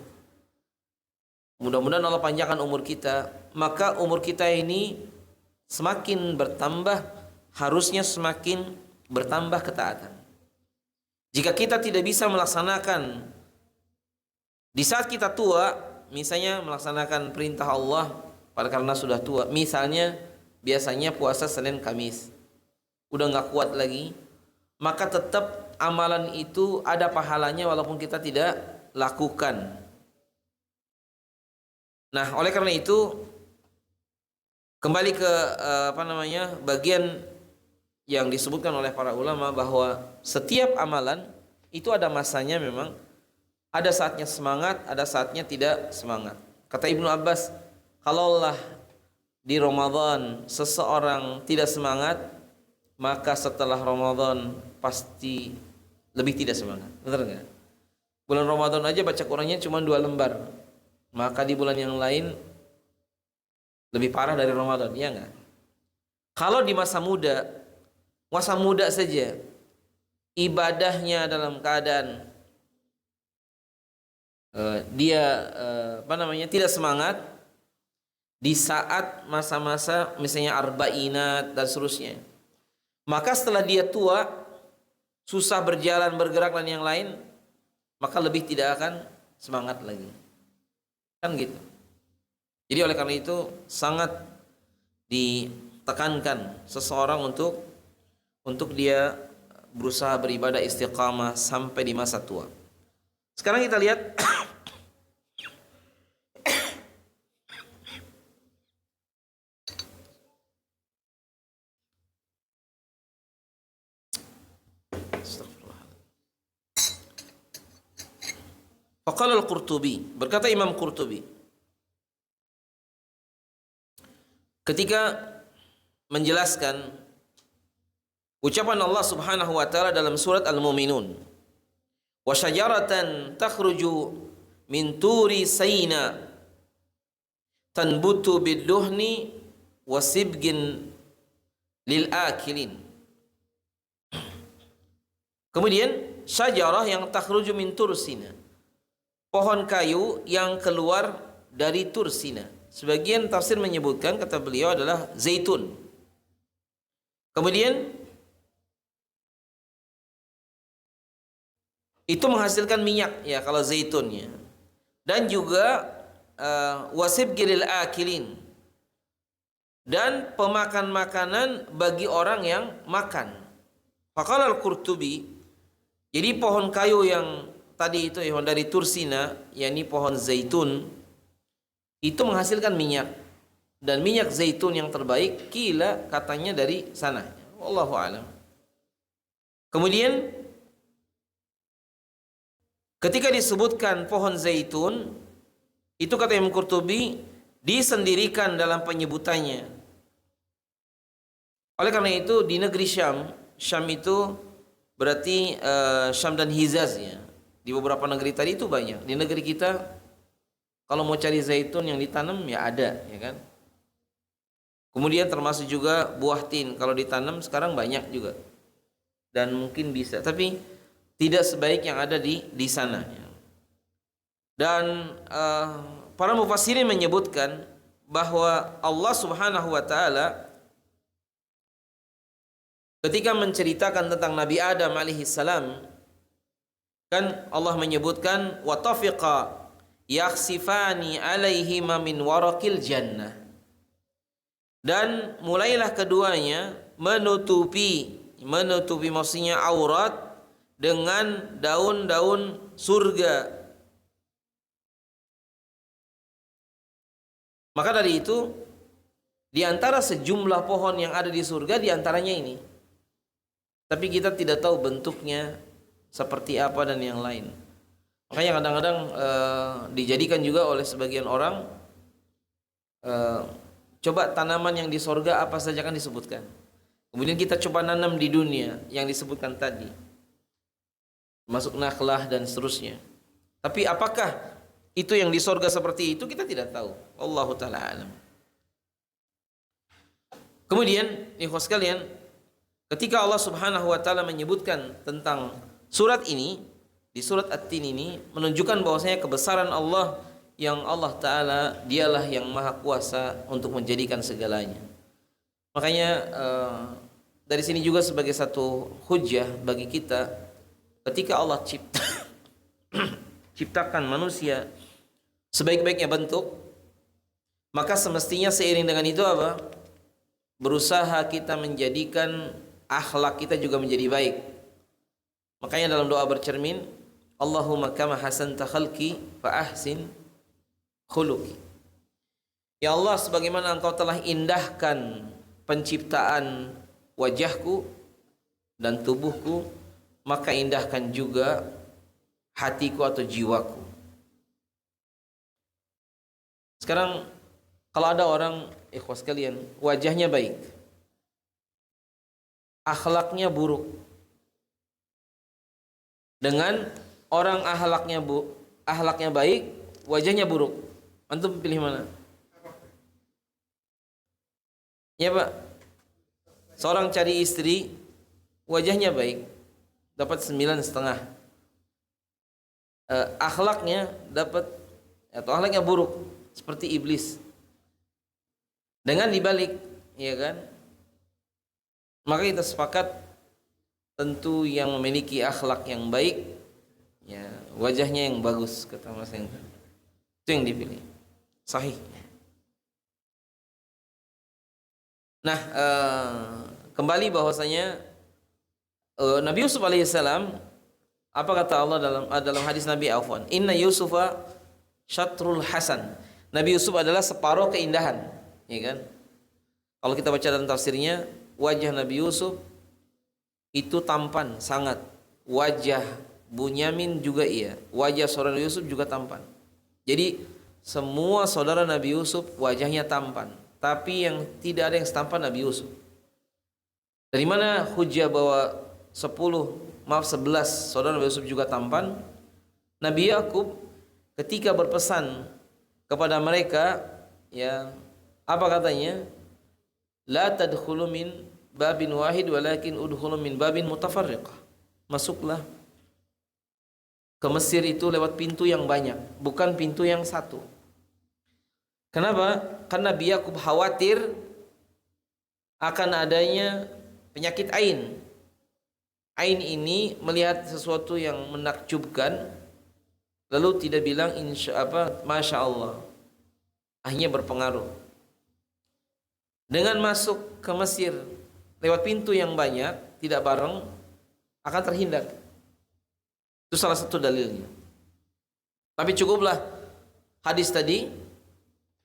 mudah-mudahan Allah panjangkan umur kita, maka umur kita ini semakin bertambah, harusnya semakin bertambah ketaatan. Jika kita tidak bisa melaksanakan di saat kita tua, misalnya melaksanakan perintah Allah pada karena sudah tua, misalnya biasanya puasa Senin Kamis, udah nggak kuat lagi, maka tetap amalan itu ada pahalanya walaupun kita tidak lakukan. Nah, oleh karena itu kembali ke bagian yang disebutkan oleh para ulama bahwa setiap amalan itu ada masanya, memang ada saatnya semangat, ada saatnya tidak semangat. Kata Ibnu Abbas, kalaulah di Ramadan seseorang tidak semangat, maka setelah Ramadan pasti lebih tidak semangat. Benar nggak? Bulan Ramadan aja baca Qurannya cuma 2 lembar, maka di bulan yang lain lebih parah dari Ramadan, ya nggak? Kalau di masa muda saja ibadahnya dalam keadaan dia tidak semangat, di saat masa-masa misalnya arba'inat dan seterusnya, maka setelah dia tua, susah berjalan, bergerak dan yang lain, maka lebih tidak akan semangat lagi. Kan gitu. Jadi oleh karena itu sangat ditekankan seseorang untuk dia berusaha beribadah istiqamah sampai di masa tua. Sekarang kita lihat Faqala al-Qurtubi, berkata Imam Qurtubi ketika menjelaskan ucapan Allah Subhanahu wa taala dalam surat Al-Mu'minun, wa syajaratan takhruju min turi sayna tanbutu bid-duhni wa sibgin lil akilin. Kemudian syajarah yang takhruju min tursina, pohon kayu yang keluar dari Tursina. Sebagian tafsir menyebutkan, kata beliau, adalah zaitun. Kemudian itu menghasilkan minyak, ya kalau zaitunnya. Dan juga wasib gilil akilin, dan pemakan makanan bagi orang yang makan. Faqala al-Qurtubi, jadi pohon kayu yang tadi itu yang dari Tursina, yakni pohon zaitun, itu menghasilkan minyak, dan minyak zaitun yang terbaik kila katanya dari sana. Wallahu a'lam. Kemudian ketika disebutkan pohon zaitun, itu kata Imam Qurtubi disendirikan dalam penyebutannya. Oleh karena itu di negeri Syam itu berarti Syam dan Hijaz, ya. Di beberapa negeri tadi itu banyak. Di negeri kita kalau mau cari zaitun yang ditanam ya ada, ya kan. Kemudian termasuk juga buah tin, kalau ditanam sekarang banyak juga. Dan mungkin bisa, tapi tidak sebaik yang ada di sana, ya. Dan para mufassirin menyebutkan bahwa Allah Subhanahu wa taala ketika menceritakan tentang Nabi Adam alaihi salam, kan Allah menyebutkan wa tafiqa yakhsifani alaihima min warakil jannah, dan mulailah keduanya menutupi maksudnya aurat dengan daun-daun surga. Maka dari itu, di antara sejumlah pohon yang ada di surga, di antaranya ini. Tapi kita tidak tahu bentuknya seperti apa dan yang lain. Makanya kadang-kadang dijadikan juga oleh sebagian orang, coba tanaman yang di surga apa saja kan disebutkan. Kemudian kita coba nanam di dunia yang disebutkan tadi, masuk nakhlah dan seterusnya. Tapi apakah itu yang di surga seperti itu, kita tidak tahu. Wallahu ta'ala alam. Kemudian, ikhwas sekalian, ketika Allah Subhanahu wa taala menyebutkan tentang surat ini, di surat At-Tin ini menunjukkan bahwasanya kebesaran Allah, yang Allah taala dialah yang maha kuasa untuk menjadikan segalanya. Makanya dari sini juga sebagai satu hujjah bagi kita, ketika Allah ciptakan manusia sebaik-baiknya bentuk, maka semestinya seiring dengan itu apa? Berusaha kita menjadikan akhlak kita juga menjadi baik. Makanya dalam doa bercermin, Allahumma kama hasanta khalqi fa ahsin khuluqi. Ya Allah, sebagaimana Engkau telah indahkan penciptaan wajahku dan tubuhku, maka indahkan juga hatiku atau jiwaku. Sekarang kalau ada orang, ikhwas kalian, wajahnya baik, akhlaknya buruk, dengan orang akhlaknya baik, wajahnya buruk, antum pilih mana? Ya Pak, seorang cari istri, wajahnya baik, dapat 9,5. Akhlaknya dapat, atau akhlaknya buruk, seperti iblis. Dengan dibalik, ya kan? Maka kita sepakat, tentu yang memiliki akhlak yang baik, ya wajahnya yang bagus, kata Mas Hendra. Itu yang dipilih. Sahih. Nah, kembali bahwasanya Nabi Yusuf alaihissalam, apa kata Allah dalam hadis Nabi Afwan? Inna Yusufa syatrul hasan. Nabi Yusuf adalah separuh keindahan, ya kan? Kalau kita baca dalam tafsirnya, wajah Nabi Yusuf itu tampan sangat. Wajah Bunyamin juga iya. Wajah saudara Yusuf juga tampan. Jadi semua saudara Nabi Yusuf wajahnya tampan. Tapi yang tidak ada yang setampan Nabi Yusuf. Dari mana hujah bahwa 11 saudara Nabi Yusuf juga tampan? Nabi Yakub ketika berpesan kepada mereka, ya, apa katanya? La tadkhulu min babin wahid walakin udkhulu min babin mutafarriqah. Masuklah ke Mesir itu lewat pintu yang banyak, bukan pintu yang satu. Kenapa? Karena Nabi Yakub khawatir akan adanya penyakit ain. Ain ini melihat sesuatu yang menakjubkan, lalu tidak bilang masya Allah, akhirnya berpengaruh. Dengan masuk ke Mesir lewat pintu yang banyak, tidak bareng, akan terhindar. Itu salah satu dalilnya. Tapi cukuplah hadis tadi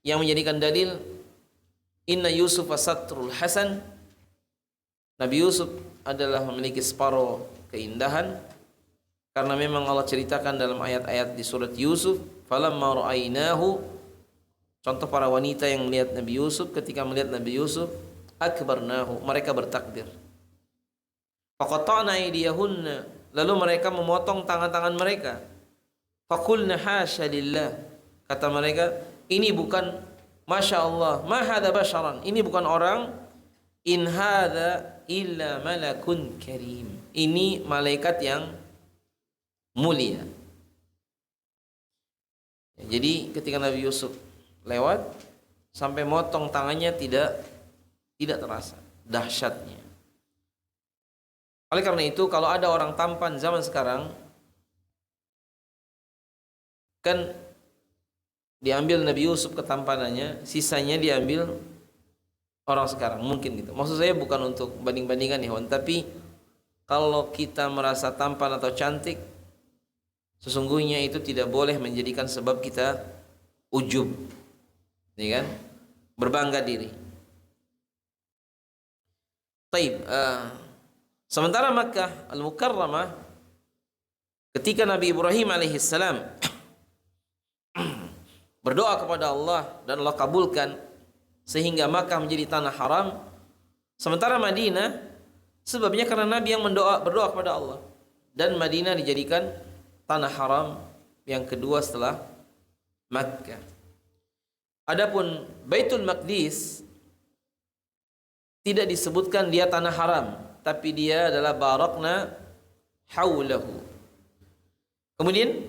yang menjadikan dalil, Inna Yusuf satrul hasan. Nabi Yusuf adalah memiliki separuh keindahan, karena memang Allah ceritakan dalam ayat-ayat di surat Yusuf, falamma ra'ainahu, contoh para wanita yang melihat Nabi Yusuf, ketika melihat Nabi Yusuf, akbarnahu, mereka bertakbir. Faqata'na aydiyahunna, lalu mereka memotong tangan-tangan mereka. Faqulna hasya lillah, kata mereka, ini bukan, masya Allah, ma hadza basharan, ini bukan orang, in hadza illa malakun karim, ini malaikat yang mulia. Jadi ketika Nabi Yusuf lewat, sampai motong tangannya tidak terasa dahsyatnya. Oleh karena itu, kalau ada orang tampan zaman sekarang, kan diambil Nabi Yusuf ketampanannya, sisanya diambil orang sekarang, mungkin gitu. Maksud saya bukan untuk banding-bandingan ya, tapi kalau kita merasa tampan atau cantik, sesungguhnya itu tidak boleh menjadikan sebab kita ujub, ya kan? Berbangga diri. Taib. Sementara Makkah Al-Mukarramah, ketika Nabi Ibrahim alaihissalam berdoa kepada Allah dan Allah kabulkan sehingga Makkah menjadi tanah haram, sementara Madinah sebabnya karena Nabi yang berdoa kepada Allah, dan Madinah dijadikan tanah haram yang kedua setelah Makkah. Adapun Baitul Maqdis tidak disebutkan dia tanah haram, tapi dia adalah barakna haulahu. Kemudian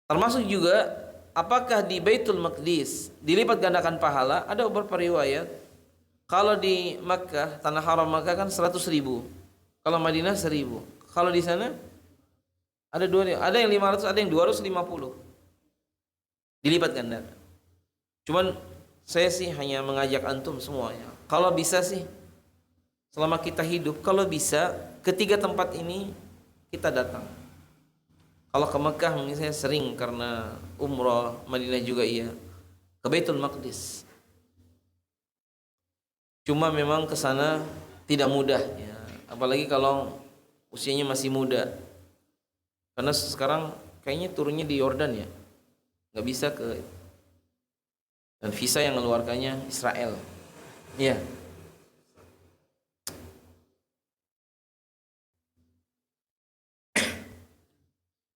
termasuk juga apakah di Baitul Maqdis dilipat gandakan pahala? Ada beberapa riwayat. Kalau di Makkah, tanah haram Makkah kan 100.000. Kalau Madinah 1.000. Kalau di sana ada yang 500, ada yang 250. Dilipat gandakan. Cuman saya sih hanya mengajak antum semuanya, kalau bisa sih selama kita hidup, kalau bisa ketiga tempat ini kita datang. Kalau ke Mekah mungkin saya sering karena umrah, Madinah juga iya, ke Baitul Maqdis. Cuma memang ke sana tidak mudah ya, apalagi kalau usianya masih muda. Karena sekarang kayaknya turunnya di Yordan ya. Nggak bisa ke, dan visa yang mengeluarkannya Israel. Iya.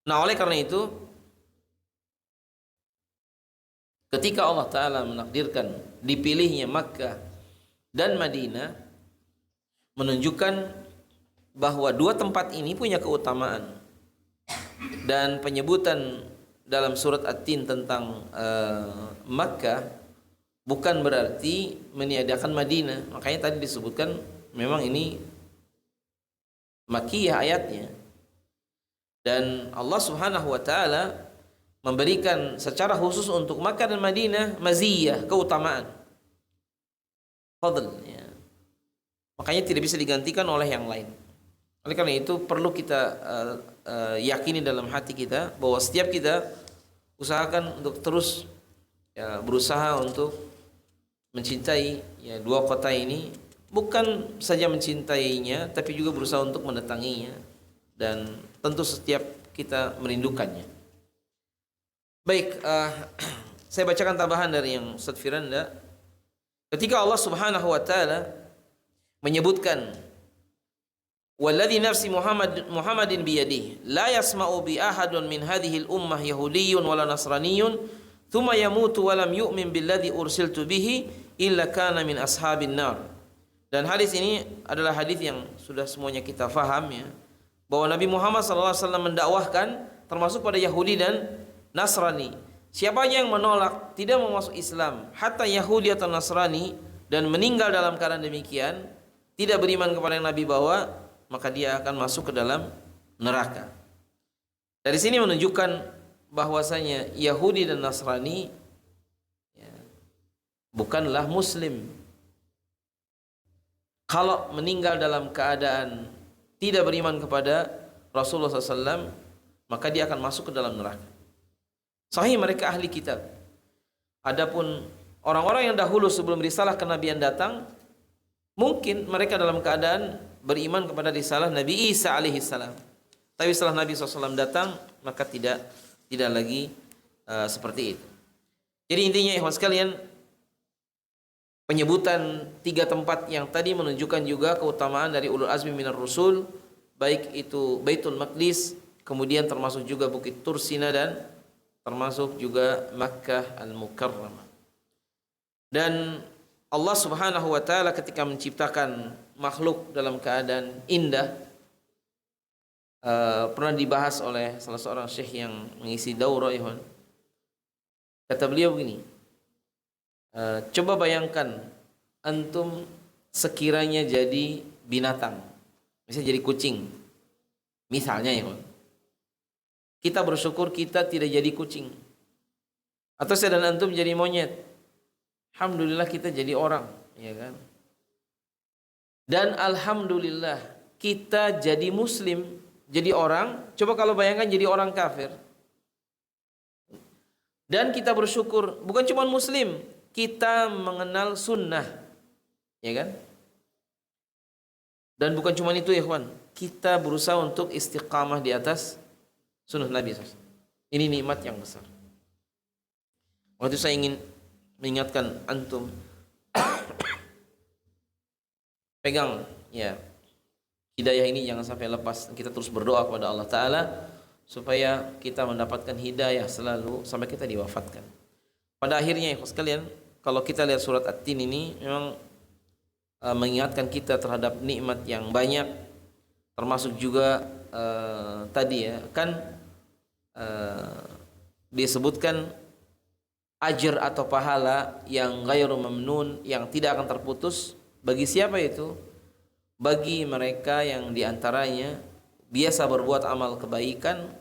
Nah, oleh karena itu ketika Allah Ta'ala menakdirkan dipilihnya Makkah dan Madinah, menunjukkan bahwa dua tempat ini punya keutamaan. Dan penyebutan dalam surat At-Tin tentang Makkah bukan berarti meniadakan Madinah. Makanya tadi disebutkan memang ini Makkiyah ayatnya. Dan Allah Subhanahu wa taala memberikan secara khusus untuk Makkah dan Madinah maziyah, keutamaan. Fadl ya. Makanya tidak bisa digantikan oleh yang lain. Oleh karena itu perlu kita yakini dalam hati kita bahwa setiap kita usahakan untuk terus ya, berusaha untuk mencintai ya dua kota ini, bukan saja mencintainya tapi juga berusaha untuk mendatanginya, dan tentu setiap kita merindukannya. Baik, saya bacakan tambahan dari yang Ustaz Firanda. Ketika Allah Subhanahu wa taala menyebutkan walladzi nafsi Muhammadin biyadihi la yasma'u bi ahadun min hadhihi al-ummah yahudiyyun wala nasraniyyun thumma yamutu wa lam yu'min billadzi ursiltu bihi illa kana min ashabin nar. Dan hadis ini adalah hadis yang sudah semuanya kita faham ya, bahwa Nabi Muhammad SAW mendakwahkan termasuk pada Yahudi dan Nasrani. Siapa yang menolak, tidak mau masuk Islam, hatta Yahudi atau Nasrani, dan meninggal dalam keadaan demikian, tidak beriman kepada yang Nabi bawa, maka dia akan masuk ke dalam neraka. Dari sini menunjukkan bahwasanya Yahudi dan Nasrani ya, bukanlah Muslim. Kalau meninggal dalam keadaan tidak beriman kepada Rasulullah SAW, maka dia akan masuk ke dalam neraka. Sahih mereka ahli kitab. Adapun orang-orang yang dahulu sebelum risalah kenabian datang, mungkin mereka dalam keadaan beriman kepada risalah Nabi Isa alaihissalam. Tapi setelah Nabi SAW datang, maka tidak lagi seperti itu. Jadi intinya ikhwan sekalian, penyebutan tiga tempat yang tadi menunjukkan juga keutamaan dari ulul azmi minar rusul, baik itu Baitul Maqdis, kemudian termasuk juga Bukit Tursina, dan termasuk juga Makkah Al-Mukarramah. Dan Allah Subhanahu wa taala ketika menciptakan makhluk dalam keadaan indah, pernah dibahas oleh salah seorang syekh yang mengisi daurah ikhwan. Kata beliau begini, coba bayangkan antum sekiranya jadi binatang, misalnya jadi kucing, misalnya ya, kita bersyukur kita tidak jadi kucing. Atau saya dan antum jadi monyet, alhamdulillah kita jadi orang, ya kan? Dan alhamdulillah kita jadi muslim, jadi orang. Coba kalau bayangkan jadi orang kafir. Dan kita bersyukur, bukan cuma muslim, kita mengenal sunnah, ya kan? Dan bukan cuma itu ya kawan, kita berusaha untuk istiqamah di atas sunnah Nabi SAW. Ini nikmat yang besar. Waktu saya ingin mengingatkan antum, pegang ya hidayah ini, jangan sampai lepas. Kita terus berdoa kepada Allah Ta'ala supaya kita mendapatkan hidayah selalu sampai kita diwafatkan. Pada akhirnya ya sekalian, kalau kita lihat surat At-Tin ini memang mengingatkan kita terhadap nikmat yang banyak, termasuk juga tadi ya kan disebutkan ajr atau pahala yang ghairu mamnun, yang tidak akan terputus. Bagi siapa itu? Bagi mereka yang diantaranya biasa berbuat amal kebaikan,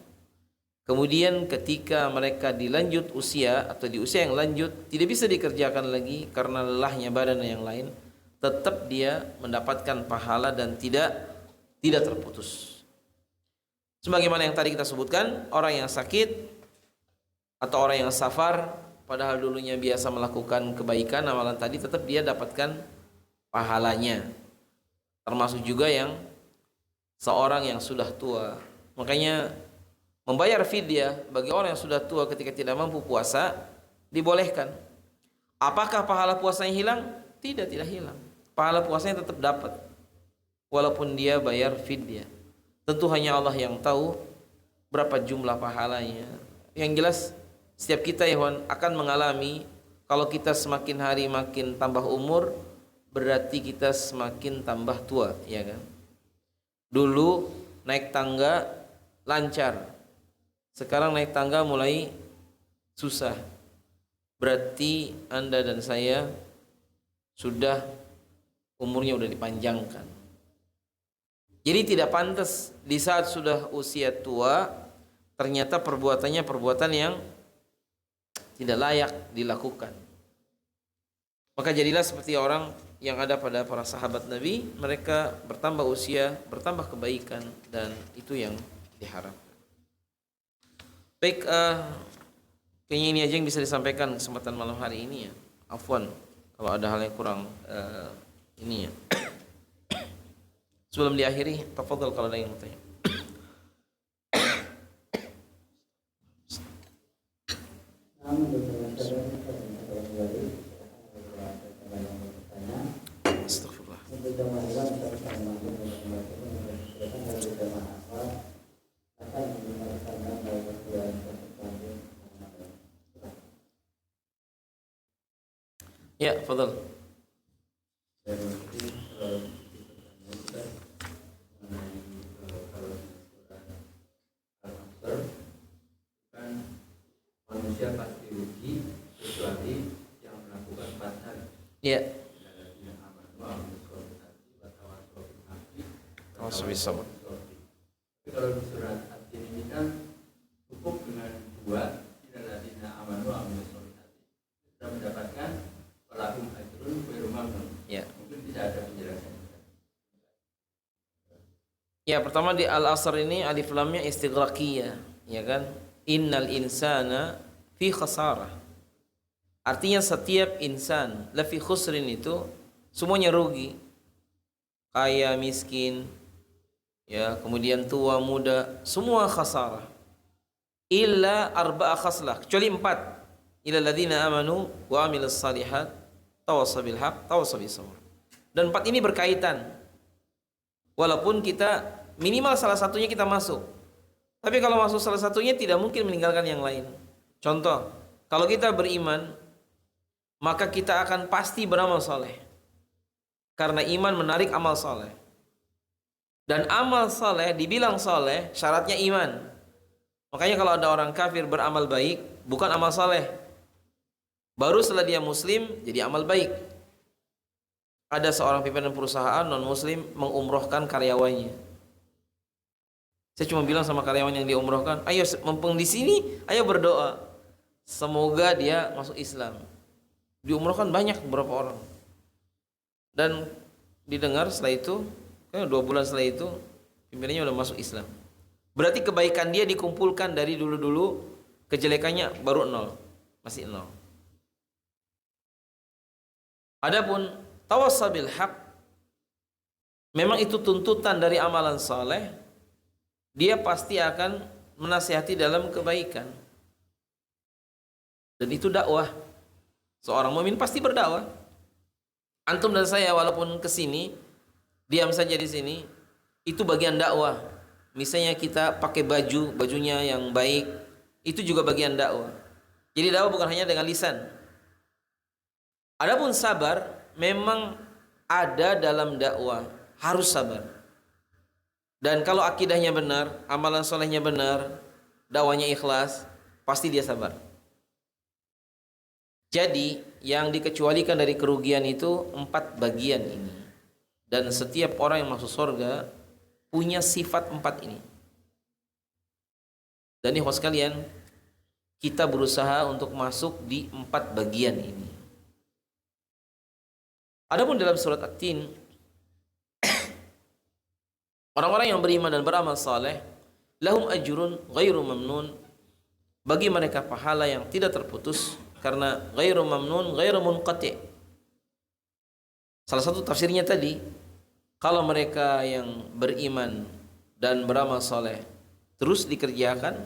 kemudian ketika mereka dilanjut usia atau di usia yang lanjut tidak bisa dikerjakan lagi karena lelahnya badan dan yang lain, tetap dia mendapatkan pahala dan tidak terputus. Sebagaimana yang tadi kita sebutkan, orang yang sakit atau orang yang safar, padahal dulunya biasa melakukan kebaikan, amalan tadi, tetap dia dapatkan pahalanya. Termasuk juga yang seorang yang sudah tua. Makanya membayar fidyah bagi orang yang sudah tua ketika tidak mampu puasa dibolehkan. Apakah pahala puasanya hilang? Tidak hilang. Pahala puasanya tetap dapat walaupun dia bayar fidyah. Tentu hanya Allah yang tahu berapa jumlah pahalanya. Yang jelas setiap kita ya akan mengalami, kalau kita semakin hari makin tambah umur, berarti kita semakin tambah tua, ya kan? Dulu naik tangga lancar, sekarang naik tangga mulai susah. Berarti Anda dan saya sudah umurnya udah dipanjangkan. Jadi tidak pantas di saat sudah usia tua ternyata perbuatannya perbuatan yang tidak layak dilakukan. Maka jadilah seperti orang yang ada pada para sahabat Nabi, mereka bertambah usia, bertambah kebaikan, dan itu yang diharapkan. Baik, kayaknya ini aja yang bisa disampaikan kesempatan malam hari ini ya. Afwan kalau ada hal yang kurang ini ya. Sebelum diakhiri, tafadhal kalau ada yang mau tanya. Astagfirullah. Ya, fadhal. Manusia pasti rugi kecuali yang melakukan 4 hal. Ya. Tapi kalau di surat At-Tin ini kan cukup dengan 2 illalladzina amanu wa amilus solihati sudah mendapatkan walahum ajrun ghairu mamnun. Ya. Mungkin bisa ada penjelasan. Ya, pertama di Al-Asr ini alif lamnya istighraqiyah, ya kan? Innal insana fi khasarah. Artinya setiap insan lafi khusrin itu semuanya rugi. Kaya, miskin, ya, kemudian tua, muda, semua khasarah. Illa arba'a khaslah, kecuali 4. Illal ladzina amanu wa amilus salihat tawassaw bil haqq tawassaw bis sabr. Dan 4 ini berkaitan. Walaupun kita minimal salah satunya kita masuk. Tapi kalau masuk salah satunya tidak mungkin meninggalkan yang lain. Contoh, kalau kita beriman, maka kita akan pasti beramal soleh. Karena iman menarik amal soleh. Dan amal soleh dibilang soleh, syaratnya iman. Makanya kalau ada orang kafir beramal baik, bukan amal soleh. Baru setelah dia muslim, jadi amal baik. Ada seorang pimpinan perusahaan non-muslim mengumrohkan karyawannya. Saya cuma bilang sama karyawan yang diumrohkan, ayo mumpung di sini, ayo berdoa. Semoga dia masuk Islam. Diumrohkan banyak beberapa orang. Dan didengar, setelah itu 2 bulan setelah itu pimpinannya udah masuk Islam. Berarti kebaikan dia dikumpulkan dari dulu-dulu, kejelekannya baru 0, masih 0. Adapun tawassabil haq, memang itu tuntutan dari amalan saleh, dia pasti akan menasihati dalam kebaikan. Dan itu dakwah. Seorang mukmin pasti berdakwah. Antum dan saya walaupun kesini, diam saja di sini, itu bagian dakwah. Misalnya kita pakai bajunya yang baik, itu juga bagian dakwah. Jadi dakwah bukan hanya dengan lisan. Adapun sabar memang ada dalam dakwah, harus sabar. Dan kalau akidahnya benar, amalan solehnya benar, dakwahnya ikhlas, pasti dia sabar. Jadi yang dikecualikan dari kerugian itu 4 bagian ini. Dan setiap orang yang masuk surga punya sifat 4 ini. Dan ikhwas sekalian, kita berusaha untuk masuk di 4 bagian ini. Adapun dalam surat At-Tin, orang-orang yang beriman dan beramal saleh, lahum ajrun ghairu mamnun, bagi mereka pahala yang tidak terputus, karena ghairu mamnun ghairu munqati'. Salah satu tafsirnya tadi, kalau mereka yang beriman dan beramal saleh terus dikerjakan,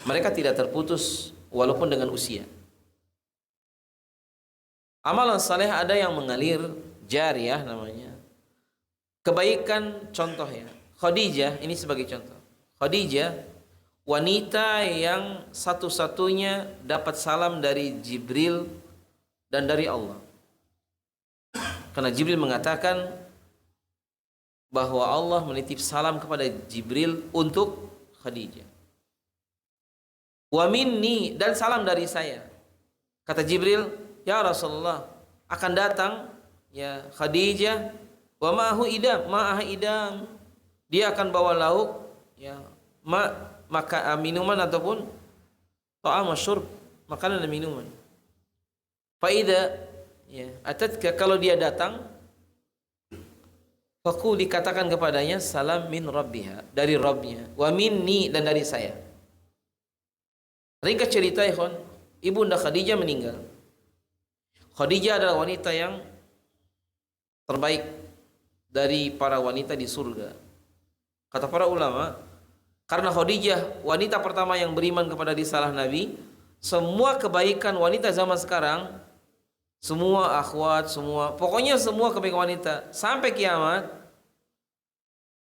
mereka tidak terputus walaupun dengan usia. Amalan saleh ada yang mengalir, jariyah namanya. Kebaikan contohnya, Khadijah ini sebagai contoh. Khadijah wanita yang satu-satunya dapat salam dari Jibril dan dari Allah. Karena Jibril mengatakan bahwa Allah menitip salam kepada Jibril untuk Khadijah. Wa minni, dan salam dari saya. Kata Jibril, ya Rasulullah, akan datang ya Khadijah, wa ma'ahu idam, dia akan bawa lauk, ya maka minuman ataupun ta'am wa syurb, makanan dan minuman. Faida ya atatka, kalau dia datang, faqul, dikatakan kepadanya salam min rabbiha, dari Rabbnya, wa minni, dan dari saya. Ringkas cerita ikhwan, ibunda Khadijah meninggal. Khadijah adalah wanita yang terbaik dari para wanita di surga. Kata para ulama, karena Khadijah wanita pertama yang beriman kepada risalah Nabi, semua kebaikan wanita zaman sekarang, semua akhwat, pokoknya semua kebaikan wanita sampai kiamat,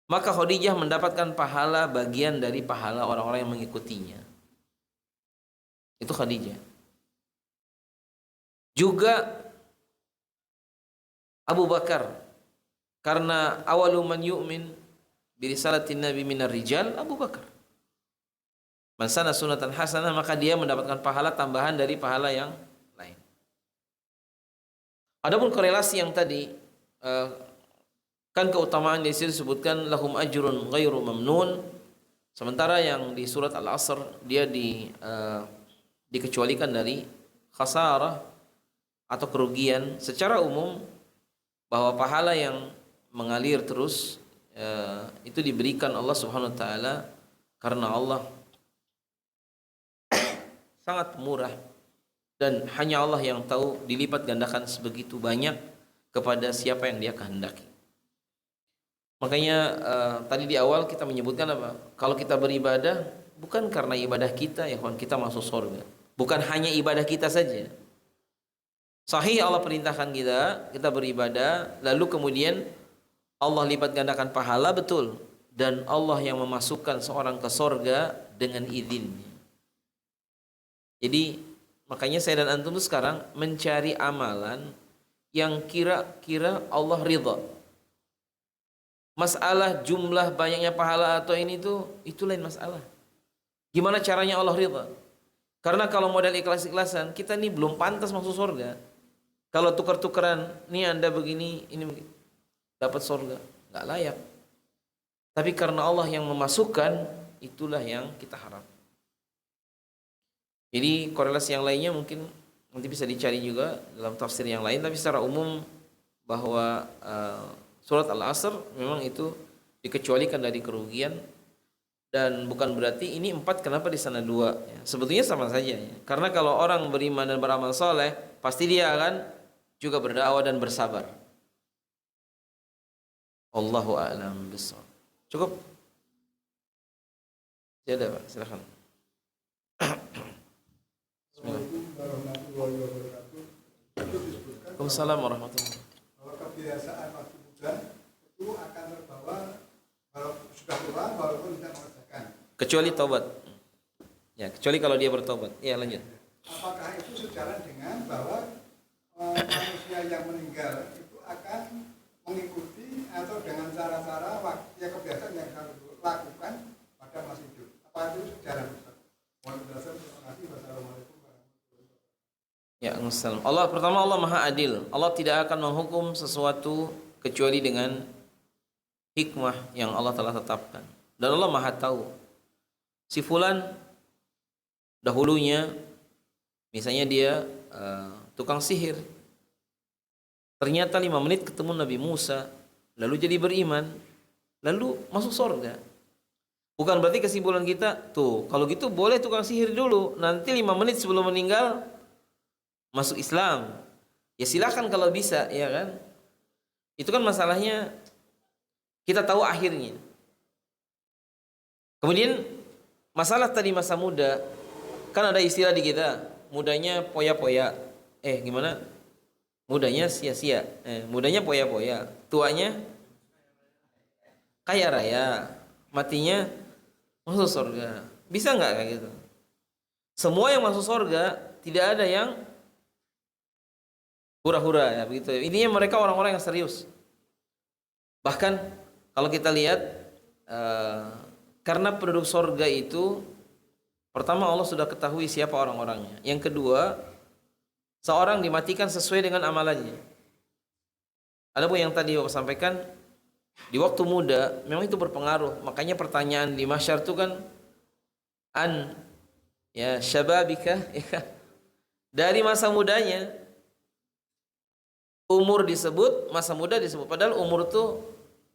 maka Khadijah mendapatkan pahala bagian dari pahala orang-orang yang mengikutinya. Itu Khadijah. Juga Abu Bakar, karena awalu man yu'min birisalatin Nabi minar rijal, Abu Bakar. Man sana sunatan hasanah, maka dia mendapatkan pahala tambahan dari pahala yang lain. Adapun korelasi yang tadi, kan keutamaan di sini disebutkan lahum ajrun ghairu mamnun, sementara yang di surat Al-Asr dia dikecualikan dari khasarah atau kerugian secara umum, bahwa pahala yang mengalir terus itu diberikan Allah Subhanahu wa taala karena Allah sangat murah dan hanya Allah yang tahu dilipat gandakan sebegitu banyak kepada siapa yang dia kehendaki. Makanya tadi di awal kita menyebutkan apa? Kalau kita beribadah bukan karena ibadah kita ya kawan, kita masuk surga. Bukan hanya ibadah kita saja. Sahih Allah perintahkan kita beribadah, lalu kemudian Allah lipat gandakan pahala, betul. Dan Allah yang memasukkan seorang ke surga dengan izinnya. Jadi makanya saya dan antum sekarang mencari amalan yang kira-kira Allah ridha. Masalah jumlah banyaknya pahala atau ini tuh, itu lain masalah. Gimana caranya Allah ridha? Karena kalau modal ikhlas-ikhlasan, kita nih belum pantas masuk surga. Kalau tukar-tukaran, nih Anda begini, ini begini, dapat surga, nggak layak. Tapi karena Allah yang memasukkan, itulah yang kita harap. Jadi korelasi yang lainnya mungkin nanti bisa dicari juga dalam tafsir yang lain, tapi secara umum bahwa surat Al-Asr memang itu dikecualikan dari kerugian, dan bukan berarti ini 4 kenapa di sana 2 ya. Sebetulnya sama saja ya. Karena kalau orang beriman dan beramal soleh pasti dia akan juga berdakwah dan bersabar. Allahu a'lam bishawab. Cukup? Ya ada Pak, silakan. Assalamualaikum warahmatullahi wabarakatuh. Itu disebutkan Waalaikumsalam warahmatullahi wabarakatuh. bahwa kebiasaan waktu muda itu akan terbawa kalau sudah tua walaupun tidak mengerjakan. Kecuali taubat. Ya, kecuali kalau dia bertobat. Ya, lanjut. Apakah itu sejalan dengan bahwa manusia yang meninggal itu akan mengikuti atau dengan cara-cara ya kebiasaan yang harus lakukan pada masa hidup? Apa itu sejalan? Mohon penjelasan. Terima kasih. Wassalamualaikum warahmatullahi wabarakatuh. Ya, Assalam. Allah pertama, Allah Maha Adil. Allah tidak akan menghukum sesuatu kecuali dengan hikmah yang Allah telah tetapkan. Dan Allah Maha tahu. Si fulan dahulunya misalnya dia tukang sihir. Ternyata 5 menit ketemu Nabi Musa, lalu jadi beriman, lalu masuk surga. Bukan berarti kesimpulan kita, tuh kalau gitu boleh tukang sihir dulu, nanti 5 menit sebelum meninggal masuk Islam. Ya silakan kalau bisa, ya kan? Itu kan masalahnya kita tahu akhirnya. Kemudian masalah tadi masa muda, kan ada istilah di kita, mudanya poya-poya. Gimana? Mudanya sia-sia. Mudanya poya-poya, tuanya kaya raya, matinya masuk surga. Bisa nggak kayak gitu? Semua yang masuk surga, tidak ada yang hura-hura ya begitu. Intinya mereka orang-orang yang serius. Bahkan kalau kita lihat karena penduduk surga itu, pertama Allah sudah ketahui siapa orang-orangnya. Yang kedua, seorang dimatikan sesuai dengan amalannya. Adapun yang tadi Bapak sampaikan, di waktu muda memang itu berpengaruh. Makanya pertanyaan di mahsyar itu kan ya syababika ya. Dari masa mudanya, umur disebut, masa muda disebut. Padahal umur itu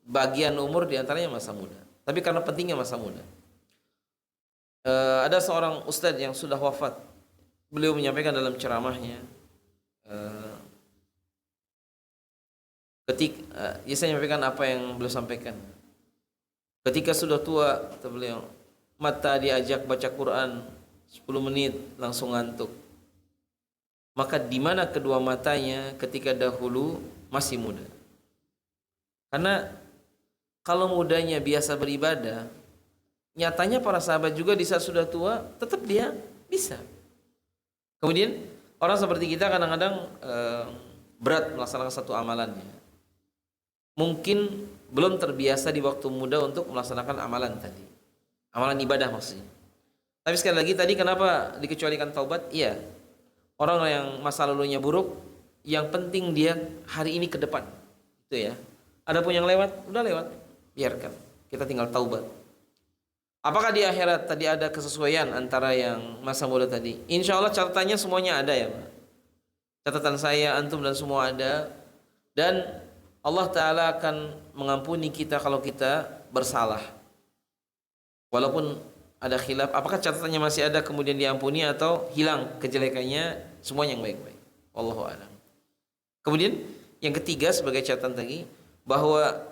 bagian umur diantaranya masa muda. Tapi karena pentingnya masa muda. Ada seorang ustadz yang sudah wafat. Beliau menyampaikan dalam ceramahnya, saya menyampaikan apa yang beliau sampaikan. Ketika sudah tua, kata beliau, mata diajak baca Quran 10 menit langsung ngantuk. Maka di mana kedua matanya ketika dahulu masih muda? Karena kalau mudanya biasa beribadah, nyatanya para sahabat juga di saat sudah tua tetap dia bisa. Kemudian orang seperti kita kadang-kadang berat melaksanakan satu amalannya. Mungkin belum terbiasa di waktu muda untuk melaksanakan amalan tadi. Amalan ibadah maksudnya. Tapi sekali lagi tadi kenapa dikecualikan taubat? Iya. Orang yang masa lalunya buruk, yang penting dia hari ini ke depan. Itu ya. Adapun yang lewat, udah lewat. Biarkan. Kita tinggal taubat. Apakah di akhirat tadi ada kesesuaian antara yang masa muda tadi? Insya Allah catatannya semuanya ada ya Pak. Catatan saya, antum dan semua ada. Dan Allah Ta'ala akan mengampuni kita kalau kita bersalah. Walaupun ada khilaf, apakah catatannya masih ada kemudian diampuni atau hilang kejelekannya, semuanya yang baik-baik. Wallahu a'lam. Kemudian yang ketiga sebagai catatan tadi, bahwa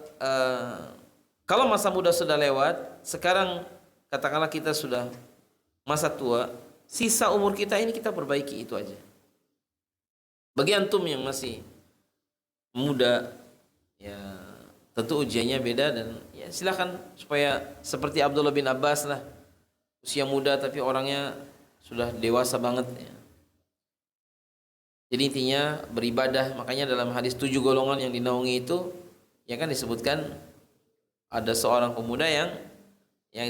kalau masa muda sudah lewat, sekarang katakanlah kita sudah masa tua, sisa umur kita ini kita perbaiki, itu aja. Bagi antum yang masih muda, ya tentu ujiannya beda, dan ya silakan supaya seperti Abdullah bin Abbas lah, usia muda tapi orangnya sudah dewasa banget ya. Jadi intinya beribadah. Makanya dalam hadis 7 golongan yang dinaungi itu ya kan disebutkan ada seorang pemuda yang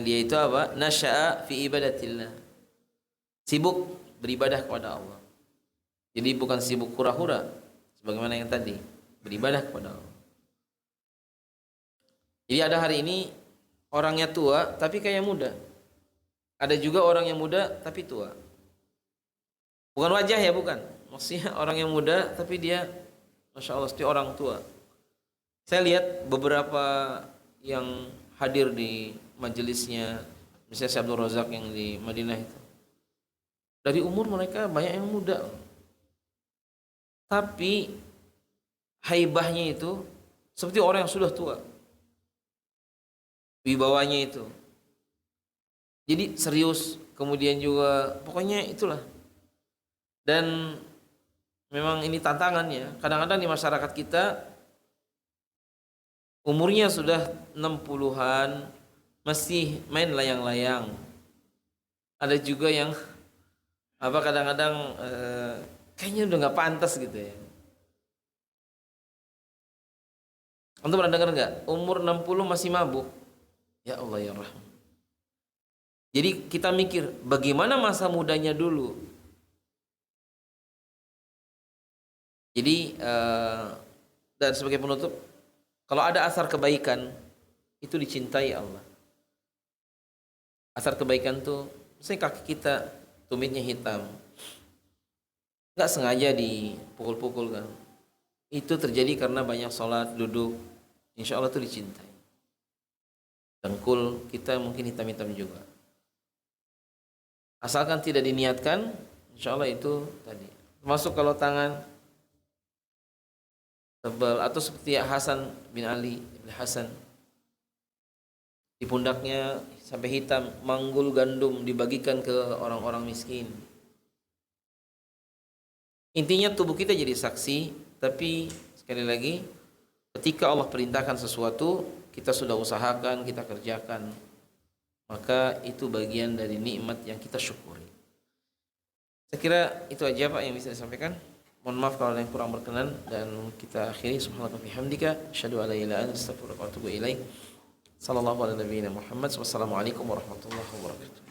dia itu apa? Nasya'a fi ibadatillah. Sibuk beribadah kepada Allah. Jadi bukan sibuk hura-hura sebagaimana yang tadi, beribadah kepada Allah. Jadi ada hari ini orangnya tua tapi kayak muda. Ada juga orang yang muda tapi tua. Bukan wajah ya, bukan. Maksudnya orang yang muda tapi dia Masya Allah, seperti orang tua. Saya lihat beberapa yang hadir di majelisnya, misalnya Syekh Abdul Razak yang di Madinah itu. Dari umur mereka banyak yang muda. Tapi haibahnya itu seperti orang yang sudah tua. Wibawanya itu. Jadi serius, kemudian juga pokoknya itulah. Dan memang ini tantangannya. Kadang-kadang di masyarakat kita umurnya sudah 60-an masih main layang-layang. Ada juga yang kadang-kadang kayaknya udah nggak pantas gitu ya. Antum pernah dengar nggak? Umur 60 masih mabuk. Ya Allah ya Rahman. Jadi kita mikir bagaimana masa mudanya dulu. Jadi dan sebagai penutup, kalau ada asar kebaikan itu dicintai Allah. Asar kebaikan tuh, misalnya kaki kita tumitnya hitam, nggak sengaja dipukul-pukul kan. Itu terjadi karena banyak sholat, duduk. Insya Allah itu dicintai. Dengkul kita mungkin hitam-hitam juga. Asalkan tidak diniatkan, insya Allah itu tadi. Termasuk kalau tangan tebal atau seperti Hasan bin Ali bin Hasan, di pundaknya sampai hitam, manggul gandum dibagikan ke orang-orang miskin. Intinya tubuh kita jadi saksi, tapi sekali lagi ketika Allah perintahkan sesuatu, kita sudah usahakan, kita kerjakan, maka itu bagian dari nikmat yang kita syukuri. Saya kira itu aja Pak yang bisa disampaikan. Mohon maaf kalau ada yang kurang berkenan, dan kita akhiri subhanallah wa bihamdika asyhadu an la ilaha illa anta astaghfiruka wa atubu ilaik. Sallallahu alaihi wa sallam. Wassalamualaikum warahmatullahi wabarakatuh.